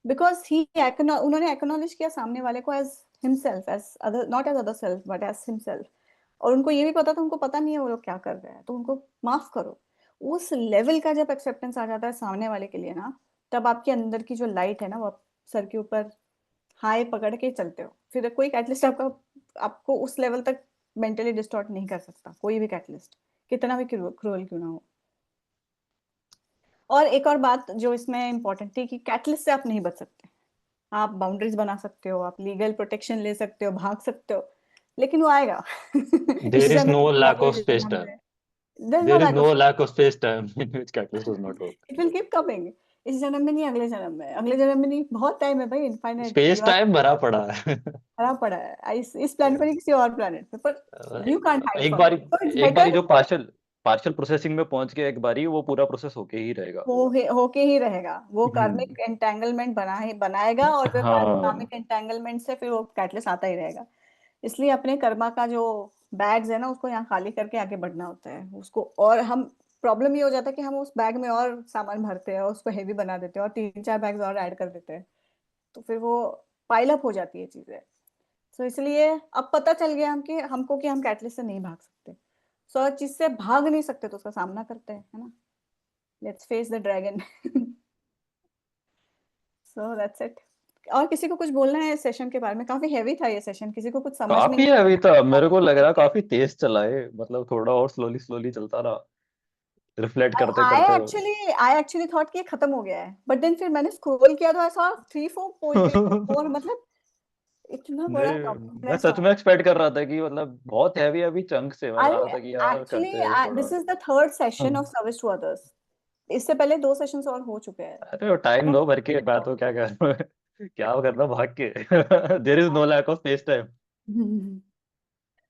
because he उन्होंने एक्नॉलेज किया सामने वाले को as himself, as other, not as other self but as himself. और उनको ये भी पता था, उनको पता नहीं है वो लोग क्या कर रहे हैं, तो उनको माफ करो। उस लेवल का जब एक्सेप्टेंस आ जाता है सामने वाले के लिए ना, तब आपके अंदर की जो लाइट है ना, वो सर के ऊपर हाई पकड़ के चलते हो। फिर कोई कैटलिस्ट आपको उस लेवल तक मेंटली डिस्टॉर्ट नहीं कर सकता, कोई भी कैटलिस्ट, कितना भी क्रूअल क्यों ना हो। और एक और बात जो इसमें इंपॉर्टेंट थी कि कैटलिस्ट से आप नहीं बच सकते, आप बाउंड्रीज बना सकते हो, आप लीगल प्रोटेक्शन ले सकते हो, भाग सकते हो, लेकिन वो आएगा। इस There is जन्म no में, lack अगले of space जन्म time. में, there is no There is lack no of, lack of space time in which catalyst does not work. It will keep coming. इस जन्म में नहीं, अगले जन्म में, अगले जन्म में नहीं, बहुत टाइम है भाई, infinite, space you are time भरा पड़ा है। भरा पड़ा है इस प्लेनेट पर नहीं, किसी और प्लेनेट पे, पर यू कांट हाइड एक फ्रॉम बारी इट, सो इट्स एक बारी बेटर। जो पार्शियल पार्शियल प्रोसेसिंग में पहुंच गया, एक बारी वो पूरा प्रोसेस होके ही रहेगा। होके ही रहेगा, वो हम्म। कार्मिक एंटेंगलमेंट बनाएगा, और फिर हाँ। कार्मिक एंटेंगलमेंट से फिर वो कैटलिस्ट आता ही रहेगा। इसलिए अपने कर्मा का जो बैग्स है ना, उसको यहाँ खाली करके आगे बढ़ना होता है उसको। और हम, प्रॉब्लम ये हो जाता है कि हम उस बैग में और सामान भरते हैं और उसको हेवी बना देते हैं और 3-4 बैग्स और ऐड कर देते हैं, तो फिर वो पाइल अप हो जाती है चीजें। सो इसलिए अब पता चल गया हमको कि हम कैटलिस्ट से नहीं भाग सकते। सो हर चीज से भाग नहीं सकते तो उसका सामना करते हैं, है ना। Let's face the dragon. So that's it. और किसी को कुछ बोलना है इस सेशन के बारे में? काफी हैवी था ये सेशन, किसी को कुछ समझ में काफी नहीं है अभी तो, मेरे को लग आया? रहा काफी तेज चला है, मतलब थोड़ा और स्लोली स्लोली चलता रहा, रिफ्लेक्ट करते आई करते। एक्चुअली आई एक्चुअली थॉट कि ये खत्म हो गया है, बट देन फिर मैंने स्क्रॉल किया तो आई सॉ 3-4 पेजेस और, मतलब इतना बड़ा नहीं, डॉक्यूमेंट मैं है सच में एक्सपेक्ट कर रहा था कि मतलब बहुत हैवी हैवी चंक से, मैं आई चाह रहा था कि यार एक्चुअली, करते हैं थोड़ा। This is the third session of service to others. इससे पहले 2 सेशंस और हो चुके हैं। अरे टाइम दो भर के, मैं तो क्या कर रहा हूँ क्या करना भाग के। There is no lack of space time, hmm,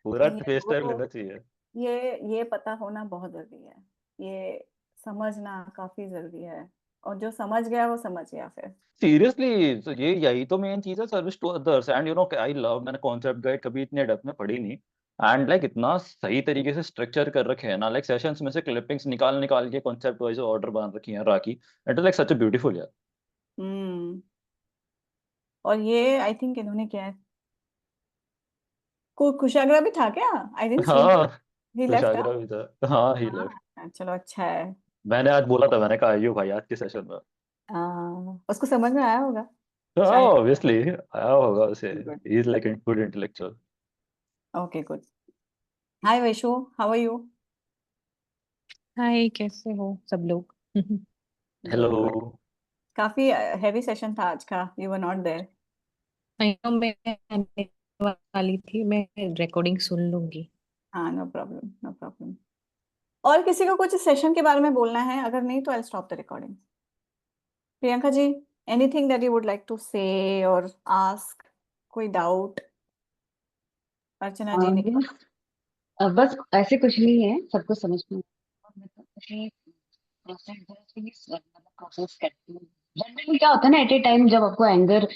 पूरा नहीं है स्पेस टाइम वो, लेना चाहिए। ये पता होना बहुत जरूरी है, ये समझना काफी जरूरी है, और जो समझ गया वो समझ गया फिर। सीरियसली तो ये यही तो मेन चीज है, service to others. And you know I love, मैंने कॉन्सेप्ट गाइड कभी इतने डेप्थ में पढ़ी नहीं, एंड लाइक इतना सही तरीके से स्ट्रक्चर कर रखे हैं ना, लाइक सेशंस में से क्लिपिंग्स निकाल निकाल के कॉन्सेप्ट वाइज ऑर्डर बना रखी है Rakhi. It is like such a beautiful यार। हम्म। और ये आई थिंक इन्होंने किया है, कुशाग्रा भी था क्या? आई डिडंट सी, हाँ, ही लेफ्ट। कुशाग्रा भी था, हाँ ही लेफ्ट। हाँ चलो, अच्छा है। मैंने आज बोला था, मैंने कहा आइयो भाई आज के सेशन में। उसको समझ में आया होगा हाँ शायद। ऑब्वियसली आया होगा उसे, good. He is like good intellectual. Okay good. Hi Vaishu, how are you? Hi, कैसे हो सब लोग? हेलो। Good good. काफी हैवी सेशन था आज का, यू वर नॉट देयर। मैं आने वाली थी, मैं रिकॉर्डिंग सुन लूंगी। हाँ, नो प्रॉब्लम, नो प्रॉब्लम। और किसी को कुछ इस सेशन के बारे में बोलना है? अगर नहीं तो I stop the recording. Priyanka ji, anything that you would like to say और आस्क? कोई डाउट? अर्चना जी, निखिल? यस, बस ऐसे कुछ नहीं है, सबको समझ में और मतलब ऐसे प्रोसेस मतलब प्रोसेस करती हूँ। जनरली क्या होता है ना, एट ए टाइम जब आपको एंगर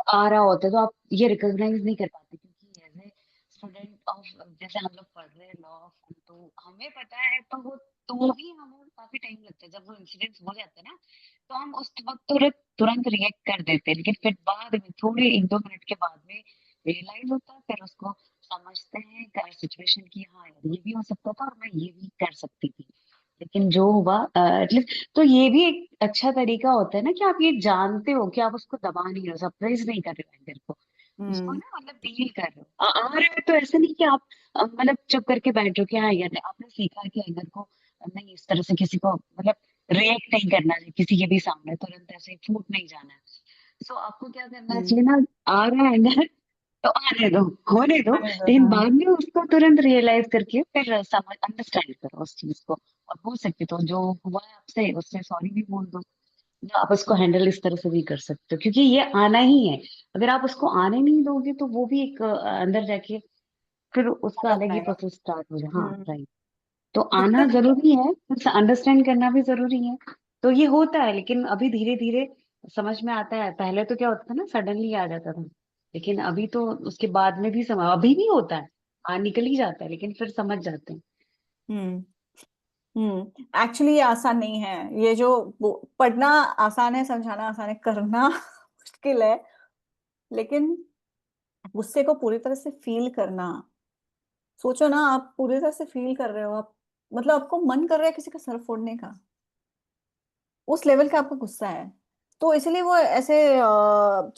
आ रहा होता है तो आप ये रिकॉग्नाइज नहीं कर पाते, क्योंकि एज ए स्टूडेंट ऑफ, जैसे हम लोग पढ़ रहे हैं लॉ, तो हमें पता है, तो वो तो भी हमें काफी टाइम लगता है जब वो इंसिडेंट्स हो जाते हैं ना, तो हम उस वक्त तुरंत तुरंत रिएक्ट कर देते हैं, लेकिन फिर बाद में थोड़े 1-2 मिनट के बाद में रियलाइज होता है, फिर उसको समझते हैं कर सिचुएशन की, हाँ यार ये भी हो सकता था और मैं ये भी कर सकती थी, लेकिन जो हुआ एटलीस्ट, तो ये भी एक अच्छा तरीका होता है ना कि आप ये जानते हो कि आप उसको दबा नहीं रहे हो, सरप्राइज नहीं कर रहे हो एंगर को, उसको हम्म। ना मतलब डील कर रहे हो, आ रहे हो, तो ऐसे नहीं कि आप मतलब चुप करके बैठ जाओ कि हाँ यार आपने सीखा कि एंगर को नहीं इस तरह से किसी को मतलब रिएक्ट नहीं करना चाहिए, किसी के भी सामने तुरंत ऐसे फूट नहीं जाना है। सो आपको क्या करना हम्म। चाहिए ना, आ रहा है एंगर तो आने दो, होने दो, अरे लेकिन हाँ। बाद में उसको तुरंत रियलाइज करके फिर समझ अंडरस्टैंड करो उस चीज को, और बोल सकते तो जो हुआ है आपसे उससे सॉरी भी बोल दो, या आप उसको हैंडल इस तरह से भी कर सकते हो, क्योंकि ये आना ही है। अगर आप उसको आने नहीं दोगे तो वो भी एक अंदर जाके फिर उसका आदत अलग ही आएगा। प्रोसेस स्टार्ट हो जाए। हाँ हम्म। राइट। तो सबसे, आना जरूरी है, कुछ अंडरस्टैंड करना भी जरूरी है, तो ये होता है, लेकिन अभी धीरे धीरे समझ में आता है। पहले तो क्या होता था ना, सडनली आ जाता था, लेकिन अभी तो उसके बाद में भी समझ, अभी भी होता है, निकल ही जाता है, लेकिन फिर समझ जाते हैं। हम्म। एक्चुअली ये आसान नहीं है, ये जो पढ़ना आसान है, समझाना आसान है, करना मुश्किल है। लेकिन गुस्से को पूरी तरह से फील करना, सोचो ना, आप पूरी तरह से फील कर रहे हो, आप मतलब आपको मन कर रहा है किसी का सर फोड़ने का, उस लेवल का आपका गुस्सा है। तो इसलिए वो ऐसे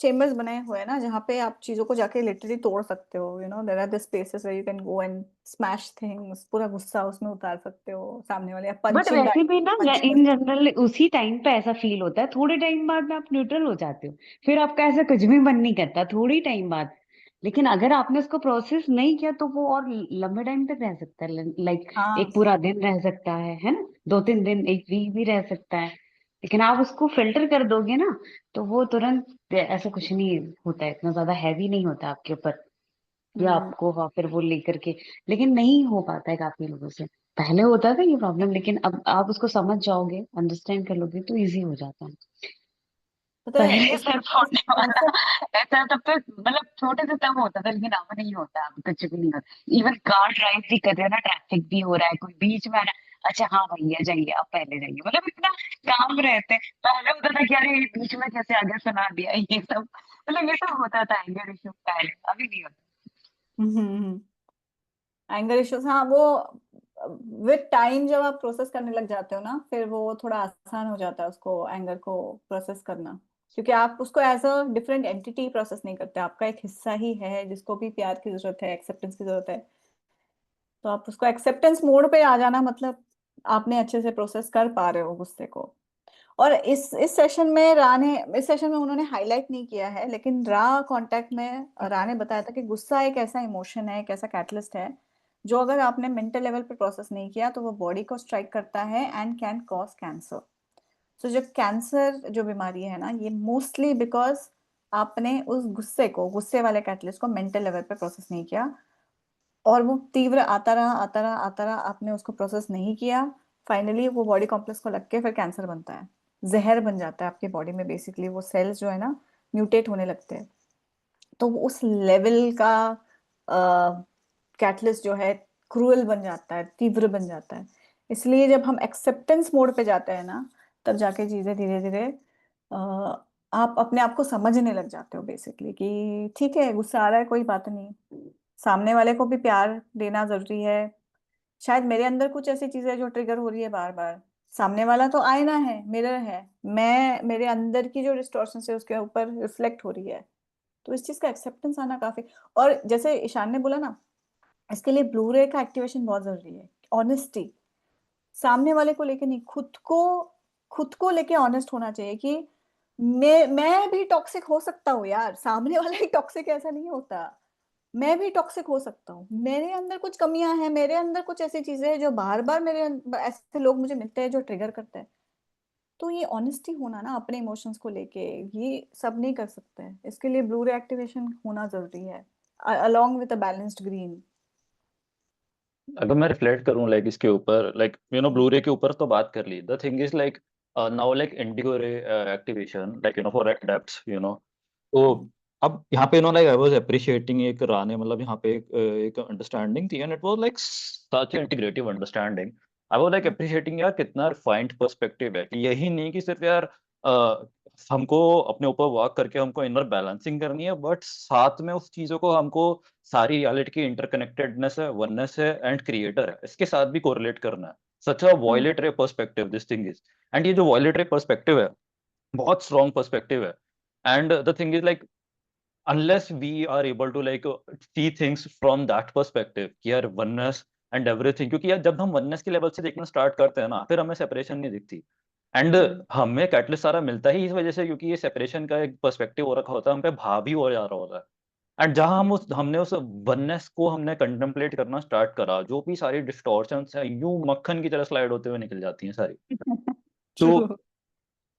चेम्बर्स बनाए हुए हैं ना, जहाँ पे आप चीजों को जाके लिटरली तोड़ सकते हो, there are the spaces where you can go and smash things, पूरा गुस्सा उसमें उतार सकते हो सामने वाले, या बट पंचिंग वैसे बैग भी ना पंच कर इन सकते जनरल उसी टाइम पे ऐसा फील होता है, थोड़े टाइम बाद में आप न्यूट्रल हो जाते हो, फिर आपका ऐसा कुछ भी मन नहीं करता थोड़ी टाइम बाद। लेकिन अगर आपने उसको प्रोसेस नहीं किया तो वो और लंबे टाइम तक रह सकता है, लाइक हो। हाँ। एक पूरा दिन रह सकता है ना, 2-3 दिन, एक वीक भी रह सकता है। लेकिन आप उसको फिल्टर कर दोगे ना, तो वो तुरंत ऐसा कुछ नहीं होता है, इतना ज्यादा हैवी नहीं होता आपके ऊपर या हम्म। आपको वहां फिर वो लेकर के। लेकिन नहीं हो पाता है काफी लोगों से, पहले होता था ये प्रॉब्लम, लेकिन अब आप उसको समझ जाओगे, अंडरस्टैंड कर लोगे तो इजी हो जाता है। पता है पहले इस सिर्फ इस होने वाला कॉन्सेप्ट। ऐसा तब तो मतलब छोटे से तब होता था, लेकिन अब नहीं होता, अब कुछ भी नहीं होता। इवन कार ड्राइव भी कर रहे हैं ना, ट्रैफिक भी हो रहा है, कोई बीच में आ रहा है, अच्छा हाँ भैया जाइए आप पहले जाइए, मतलब इतना काम रहते हैं। पहले होता था कि अरे ये बीच में कैसे आगे सुना दिया, ये सब मतलब ये सब होता था, एंगर इशू पहले, अभी नहीं होता। हम्म। एंगर इश्यूज, हाँ वो विद टाइम जब आप प्रोसेस करने लग जाते हो ना, फिर वो थोड़ा आसान हो जाता है उसको, एंगर को प्रोसेस करना, क्योंकि आप उसको as a different entity process नहीं करते, आपका एक हिस्सा ही है जिसको भी प्यार की जरूरत है, एक्सेप्टेंस की जरूरत है। तो आप उसको एक्सेप्टेंस मोड पे आ जाना, मतलब आपने अच्छे से प्रोसेस कर पा रहे हो गुस्से को। और इस सेशन में इस सेशन में उन्होंने हाईलाइट नहीं किया है, लेकिन रा कांटेक्ट में रा ने बताया था कि गुस्सा एक ऐसा इमोशन है, एक ऐसा कैटलिस्ट है, जो अगर आपने मेंटल लेवल पे प्रोसेस नहीं किया तो वो बॉडी को स्ट्राइक करता है एंड कैन कॉज कैंसर। सो जो कैंसर जो बीमारी है ना, ये मोस्टली बिकॉज आपने उस गुस्से वाले कैटलिस्ट को मेंटल लेवल पे प्रोसेस नहीं किया, और वो तीव्र आता रहा आता रहा आता रहा, आपने उसको प्रोसेस नहीं किया, फाइनली वो बॉडी कॉम्प्लेक्स को लग के फिर कैंसर बनता है, जहर बन जाता है आपकी बॉडी में, बेसिकली वो सेल्स जो है ना म्यूटेट होने लगते हैं। तो वो उस लेवल का कैटलिस्ट जो है क्रूअल बन जाता है, तीव्र बन जाता है। इसलिए जब हम एक्सेप्टेंस मोड पे जाते हैं ना, तब जाके चीजें धीरे धीरे आप अपने आप को समझने लग जाते हो, बेसिकली कि ठीक है गुस्सा आ रहा है, कोई बात नहीं, सामने वाले को भी प्यार देना जरूरी है, शायद मेरे अंदर कुछ ऐसी चीजें जो ट्रिगर हो रही है बार बार, सामने वाला तो आईना है, मिरर है, मैं मेरे अंदर की जो डिस्टॉर्शन है उसके ऊपर रिफ्लेक्ट हो रही है। तो इस चीज का एक्सेप्टेंस आना काफी, और जैसे ईशान ने बोला ना, इसके लिए ब्लू रे का एक्टिवेशन बहुत जरूरी है। ऑनेस्टी, सामने वाले को लेके नहीं, खुद को लेके ऑनेस्ट होना चाहिए कि मैं भी टॉक्सिक हो सकता हूँ यार, सामने वाला ही टॉक्सिक ऐसा नहीं होता, मैं भी टॉक्सिक हो सकता हूँ, मेरे अंदर कुछ कमियां हैं, मेरे अंदर कुछ ऐसी चीजें हैं जो बार बार ऐसे लोग मुझे मिलते हैं जो ट्रिगर करते हैं। तो ये ऑनेस्टी होना ना अपने इमोशंस को लेके, ये सब नहीं कर सकते हैं, इसके लिए ब्लू रे एक्टिवेशन होना जरूरी है, along with a balanced green. अगर मैं रिफ्लेक्ट करूं लाइक इसके ऊपर, लाइक ब्लू रे के ऊपर तो बात कर ली, the thing is like now like indigo ray activation, like for depths, तो अब यहाँ पे लाइक आई वाज अप्रिशिएटिंग एक राने, मतलब यहाँ पे एक अंडरस्टैंडिंग थी, and it was like such integrative understanding. I was like appreciating यार, कितना रिफाइंड पर्सपेक्टिव है कि यही नहीं कि सिर्फ यार हमको अपने ऊपर वर्क करके हमको इनर बैलेंसिंग करनी है, बट साथ में उस चीजों को हमको सारी रियलिटी की इंटरकनेक्टेडनेस है, वननेस है एंड क्रिएटर है, इसके साथ भी कोरिलेट करना है। सच अ वॉयलेट रे perspective this thing is, and ये जो वॉयलेट रे पर्सपेक्टिव है बहुत स्ट्रॉन्ग पर्सपेक्टिव है। And the thing is like unless we are able to like see things from that perspective कि यार oneness and everything, क्योंकि यार जब हम oneness के लेवल से देखना स्टार्ट करते हैं ना, फिर हमें सेपरेशन नहीं दिखती। एंड हमें कैटलिस्ट सारा मिलता ही इस वजह से, क्योंकि ये सेपरेशन का एक पर्सपेक्टिव हो रखा होता है, हम पे भाभी हो जा रहा होता है। एंड जहां हमने उस वननेस को हमने कंटेम्पलेट करना स्टार्ट करा, जो भी सारी डिस्टॉर्शंस है यूं मक्खन की तरह स्लाइड होते हुए निकल जाती हैं सारी। तो ट्रू।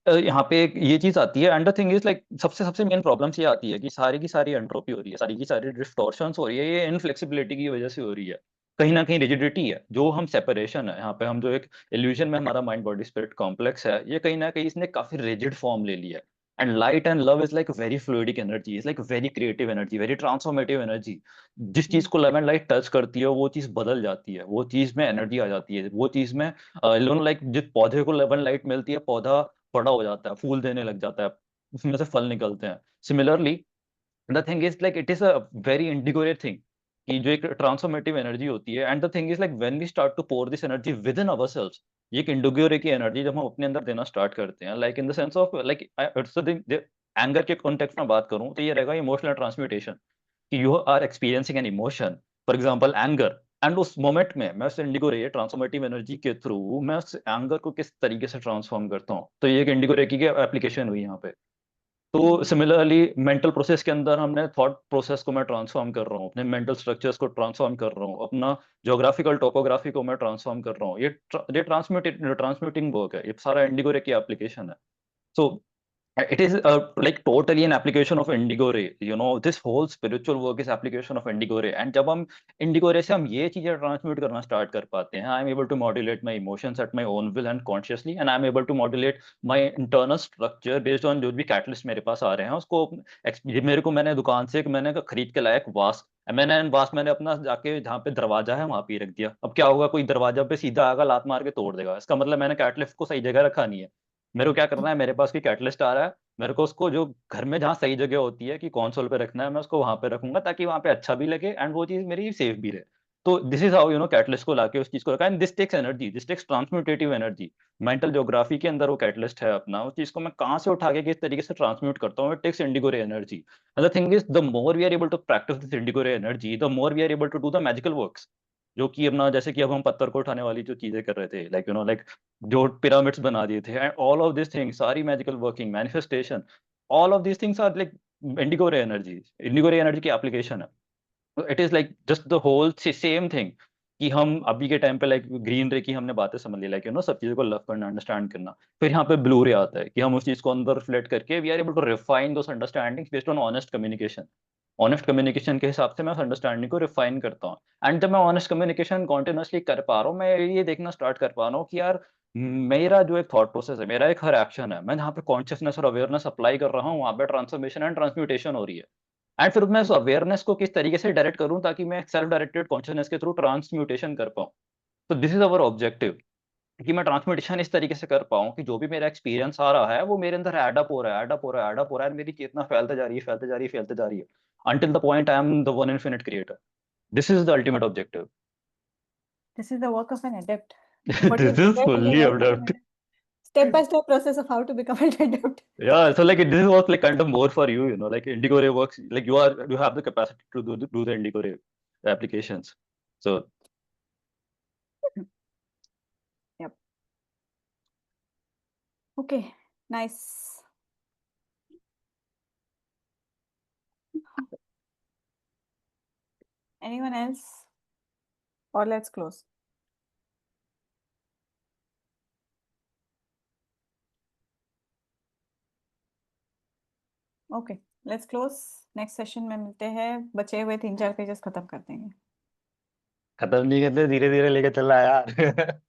यहाँ पे एक ये चीज आती है, and the thing is like सबसे सबसे मेन प्रॉब्लम्स ये आती है कि सारी की सारी एंट्रोपी हो रही है, सारी की सारी डिस्टॉर्शंस हो रही है, ये इनफ्लेक्सिबिलिटी की वजह से हो रही है। कहीं ना कहीं रिजिडिटी है, जो हम सेपरेशन है यहाँ पे, हम जो एक इल्यूजन में हमारा माइंड बॉडी स्पिरिट कॉम्प्लेक्स है, ये कहीं ना कहीं इसने काफी रिजिड फॉर्म ले लिया है। And light and love is like very fluidic energy, is like very creative energy, very transformative energy. जिस चीज को लव एंड लाइट टच करती है वो चीज बदल जाती है, वो चीज में एनर्जी आ जाती है, वो चीज में लाइक जिस पौधे को लव एंड लाइट मिलती है, पौधा बड़ा हो जाता है, फूल देने लग जाता है, उसमें से फल निकलते हैं। Similarly the thing is like it is a very indigo rate thing कि जो एक ट्रांसफॉर्मेटिव एनर्जी होती है, and the thing is like when we start to pour this energy within ourselves, ये एक इंडिगोरे की एनर्जी जब हम अपने अंदर देना स्टार्ट करते हैं, like in the sense of like anger के कॉन्टेक्स्ट में बात करूं तो ये रहेगा इमोशनल ट्रांसमिटेशन, कि you are experiencing an emotion, for example anger, and उस मोमेंट में मैं उस इंडिगो रे ट्रांसफॉर्मेटिव एनर्जी के थ्रू मैं उस एंगर को किस तरीके से ट्रांसफॉर्म करता हूँ, तो ये एक इंडिगो रे की एप्लीकेशन हुई यहाँ पे। तो सिमिलरली मेंटल प्रोसेस के अंदर हमने थॉट प्रोसेस को मैं ट्रांसफॉर्म कर रहा हूँ, अपने मेंटल स्ट्रक्चर्स को ट्रांसफॉर्म कर रहा हूँ, अपना ज्योग्राफिकल टोपोग्राफी को मैं ट्रांसफॉर्म कर रहा हूँ, ये ट्रांसमिटिंग वर्क है, ये सारा इंडिगो रे की एप्लीकेशन है। So it is like totally an application of Indigo Ray. You know, this whole spiritual work is application of Indigo Ray. And जब हम Indigo Ray से हम ये चीजें ट्रांसमिट करना स्टार्ट कर पाते हैं, I am able to modulate my emotions at my own will and consciously, and I am able to modulate my internal structure based on जो भी कैटलिस्ट मेरे पास आ रहे हैं उसको ये मेरे को मैंने दुकान से मैंने खरीद के लाया एक वास, मैंने वास मैंने अपना जाके जहाँ पे दरवाजा है वहां पे ही रख दिया। अब क्या होगा, कोई दरवाजा पे सीधा आगा लात मार के तोड़ देगा, इसका मतलब मैंने कैटलिस्ट को सही जगह रखा नहीं है। मेरे को क्या करना है, मेरे पास कोई कैटलिस्ट आ रहा है, मेरे को उसको जो घर में जहाँ सही जगह होती है कि कंसोल पे रखना है, मैं उसको वहां पे रखूंगा ताकि वहां पे अच्छा भी लगे एंड वो चीज मेरी सेफ भी रहे। तो दिस इज हाउ कैटलिस्ट को लाके उस चीज को रखा, and this takes energy, this takes transmutative energy. Mental geography के अंदर वो कैटलिस्ट है अपना, उस चीज को मैं कहाँ से उठा के किस तरीके से ट्रांसम्यूट करता हूँ, it takes indigo ray energy. The thing is, the more we are able to practice this indigo ray energy, the more we are able to do the magical works. जो कि अपना जैसे कि अब हम पत्थर को उठाने वाली जो चीजें कर रहे थे, लाइक लाइक जो पिरामिड्स बना दिए थे, and all of this things, सारी magical working manifestation, all of these things are like indigo ray energy, indigo ray energy की एप्लीकेशन है। It is like just the whole same thing, कि हम अभी के टाइम पे लाइक ग्रीन रे की हमने बातें समझ ली, लाइक सब चीजों को लव करना, अंडरस्टैंड करना। फिर यहाँ पे ब्लू रे आता है कि हम उस चीज को अंदर रिफ्लेक्ट करके we are able to refine those understandings based on honest communication. Honest communication के हिसाब से मैं उस अंडरस्टैंडिंग को रिफाइन करता हूँ। एंड जब मैं ऑनेस्ट कम्युनिकेशन कॉन्टिन्यूसली कर पा रहा हूँ, मैं ये देखना स्टार्ट कर पा रहा हूँ कि यार मेरा जो एक थॉट प्रोसेस है, मेरा एक हर एक्शन है, मैं जहाँ पे कॉन्शियसनेस और अवेयरनेस अप्लाई कर रहा हूँ, वहाँ पे ट्रांसफॉर्मेशन एंड ट्रांसम्यूटेशन हो रही है। एंड फिर मैं उस अवेयरनेस को किस तरीके से डायरेक्ट करूँ ताकि मैं सेल्फ डायरेक्टेड कॉन्शियसनेस के थ्रू ट्रांसम्यूटेशन कर पाऊँ। तो दिस इज अवर ऑब्जेक्टिव, कि मैं ट्रांसमिटेशन इस तरीके से कर पाऊँ कि जो भी मेरा एक्सपीरियंस आ रहा है वो मेरे अंदर एड अप हो रहा है, एड अप हो रहा है, एड अप हो रहा है, मेरी चेतना फैलते जा रही है, फैलते जा रही है, फैलते जा रही है, until the point I am the one infinite creator. This is the ultimate objective. This is the work of an adept. What you This is described is the fully work of an adept. adept. Step-by-step process of how to become an adept. Yeah, so like this was like kind of more for you, like Indigo Ray works, like you have the capacity to do the Indigo Ray applications. So Yep. Okay, nice. Anyone else? Or let's close. Okay, let's close. Next session में मिलते हैं, बचे हुए 3-4 pages खत्म कर देंगे। खत्म नहीं करते, धीरे धीरे लेके चल रहा है यार।